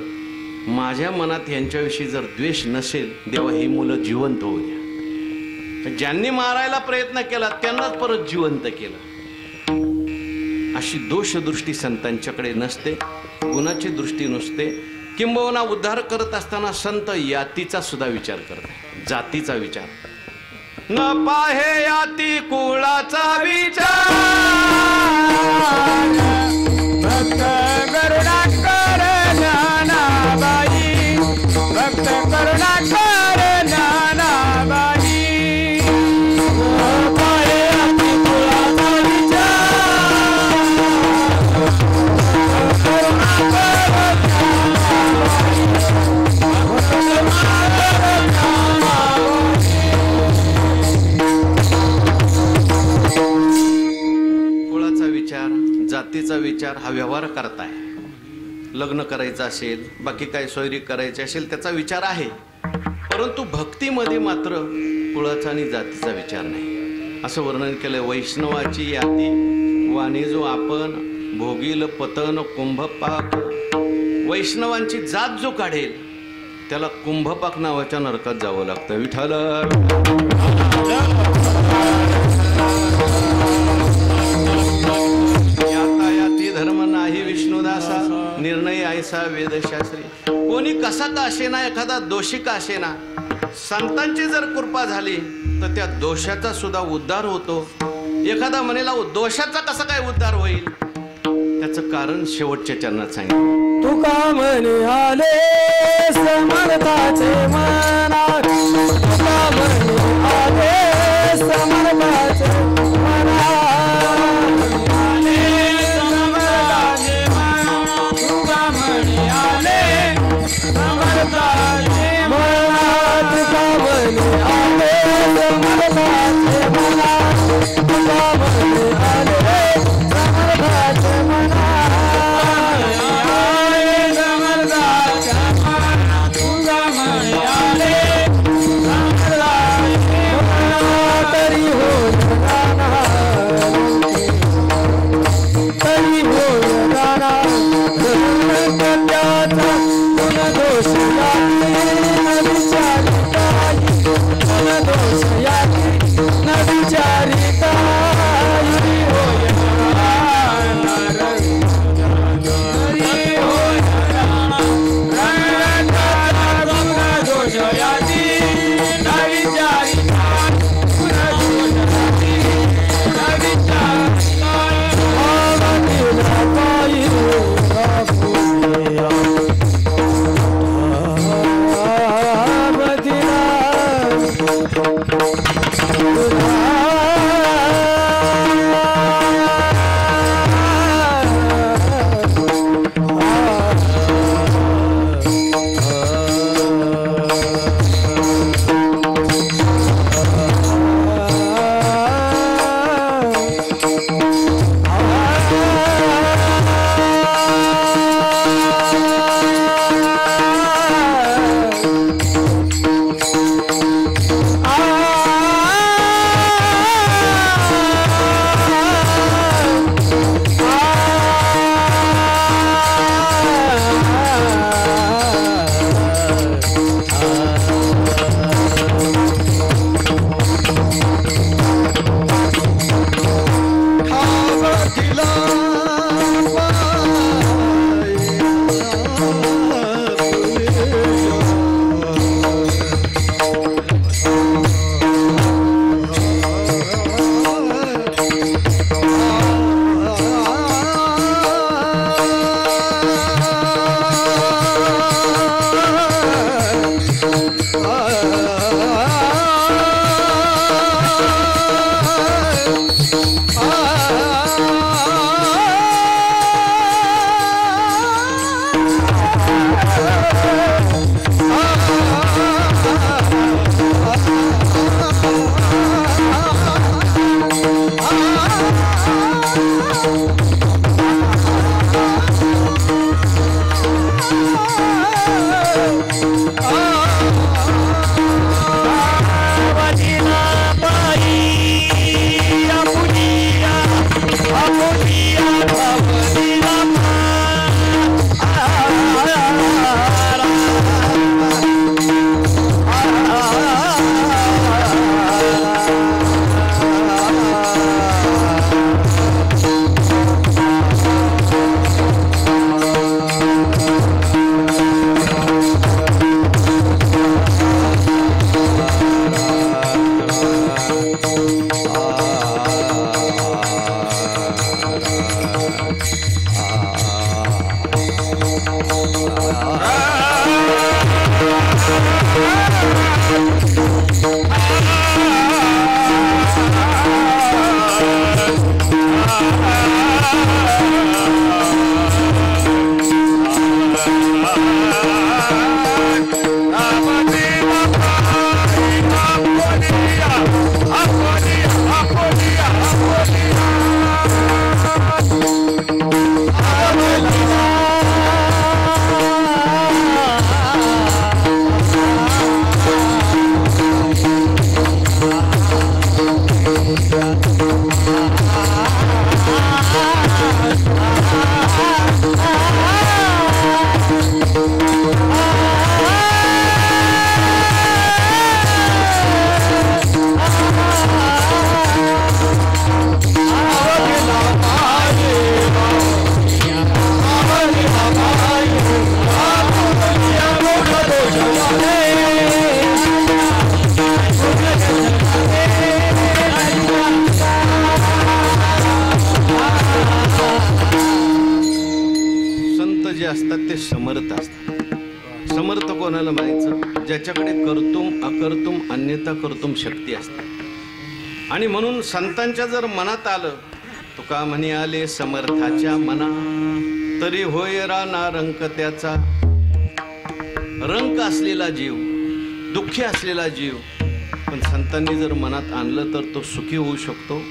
माझ्या मनात यांच्याविषयी जर द्वेष नसेल देवा ही मुलं जिवंत होऊ द्या. ज्यांनी मारायला प्रयत्न केला त्यांनाच परत जिवंत केलं. अशी दोषदृष्टी संतांच्याकडे नसते, गुणाची दृष्टी नसते. किंबहुना उद्धार करत असताना संत यातीचा सुद्धा विचार करते, जातीचा विचार न पाहे याती कुळाचा विचार. भक्त करुणाकर ज्ञानाबाई, भक्त करुणाकर ज्ञानाबाई. जातीचा विचार हा व्यवहार करताय. लग्न करायचं असेल, बाकी काय सोयरी करायची असेल त्याचा विचार आहे, परंतु भक्तीमध्ये मात्र कुळाचा आणि जातीचा विचार नाही. असं वर्णन केलंय. वैष्णवाची याती वाणी जो आपण भोगील पतन कुंभपाक. वैष्णवांची जात जो काढेल त्याला कुंभपाक नावाच्या नरकात जावं लागतं. विठ्ठल धर्म नाही विष्णुदासा, निर्णय ऐसा वेदशास्त्री. कोणी कसा का असेना, एखादा दोषी का असेना, संतांची जर कृपा झाली तर त्या दोषाचा सुद्धा उद्धार होतो. एखादा म्हणेला दोषाचा कसा काय उद्धार होईल, त्याचं कारण शेवटच्या चरणात सांगितलं. तुका म्हणे आले समर्थाचे मना, तुका म्हणे आले समर्थाचे मना. असतात ते समर्थ असतात. समर्थ कोणाला म्हणायचं? ज्याच्याकडे कर्तुम अकर्तुम अन्यथा कर्तुम शक्ती असते. आणि म्हणून संतांच्या जर मनात आलं, तुका म्हणे आले समर्थाच्या मना तरी होय राना रंक त्याचा. रंक असलेला जीव, दुःखी असलेला जीव पण संतांनी जर मनात आणलं तर तो सुखी होऊ शकतो,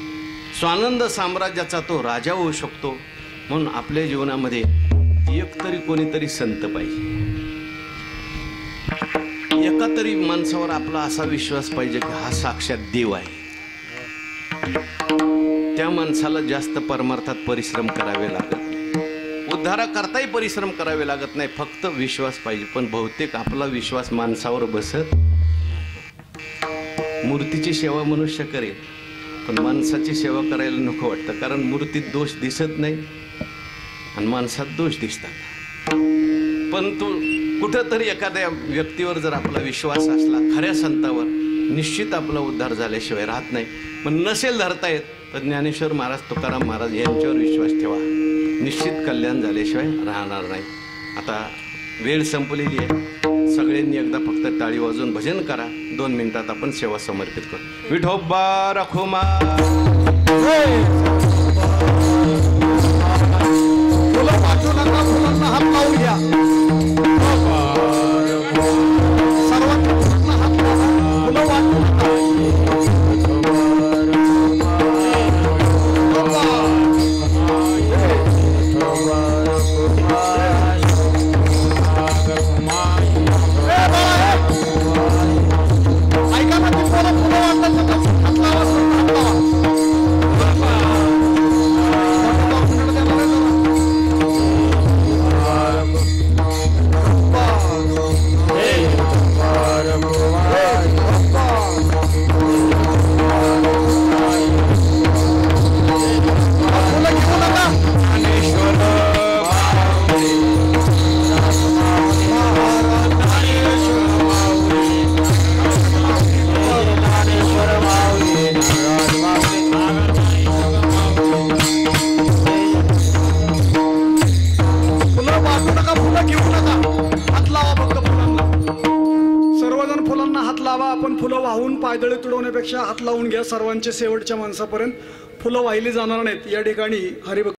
स्वानंद साम्राज्याचा तो राजा होऊ शकतो. म्हणून आपल्या जीवनामध्ये एक तरी कोणीतरी संत पाहिजे, एका तरी माणसावर आपला असा विश्वास पाहिजे की हा साक्षात देव आहे. त्या माणसाला जास्त परमार्थात परिश्रम करावे लागत नाही, उद्धाराकरताही परिश्रम करावे लागत नाही, फक्त विश्वास पाहिजे. पण बहुतेक आपला विश्वास माणसावर बसत. मूर्तीची सेवा मनुष्य करेल पण माणसाची सेवा करायला नको वाटतं, कारण मूर्तीत दोष दिसत नाही आणि माणसात दोष दिसतात. पण तू कुठंतरी एखाद्या व्यक्तीवर जर आपला विश्वास असला, खऱ्या संतावर, निश्चित आपला उद्धार झाल्याशिवाय राहत नाही. पण नसेल धरता येत तर ज्ञानेश्वर महाराज, तुकाराम महाराज यांच्यावर विश्वास ठेवा, निश्चित कल्याण झाल्याशिवाय राहणार नाही. आता वेळ संपलेली आहे, सगळ्यांनी एकदा फक्त टाळी वाजवून भजन करा. 2 मिनिटात आपण सेवा समर्पित करू. विठोबा रखुमा फुलं वाटू नका, फुलांना हात लावून घ्या. सर्वांनी फुलांना हात लावा, फुलं वाटू नका. ऐका ना, ती फुलं वाटतात, हात लावा, हात लावा. आपण फुलं वाहून पायदळी तुडवण्यापेक्षा हात लावून घ्या सर्वांच्या शेवटच्या माणसापर्यंत. फुलं वाहिली जाणार नाहीत. या ठिकाणी हरिभक्त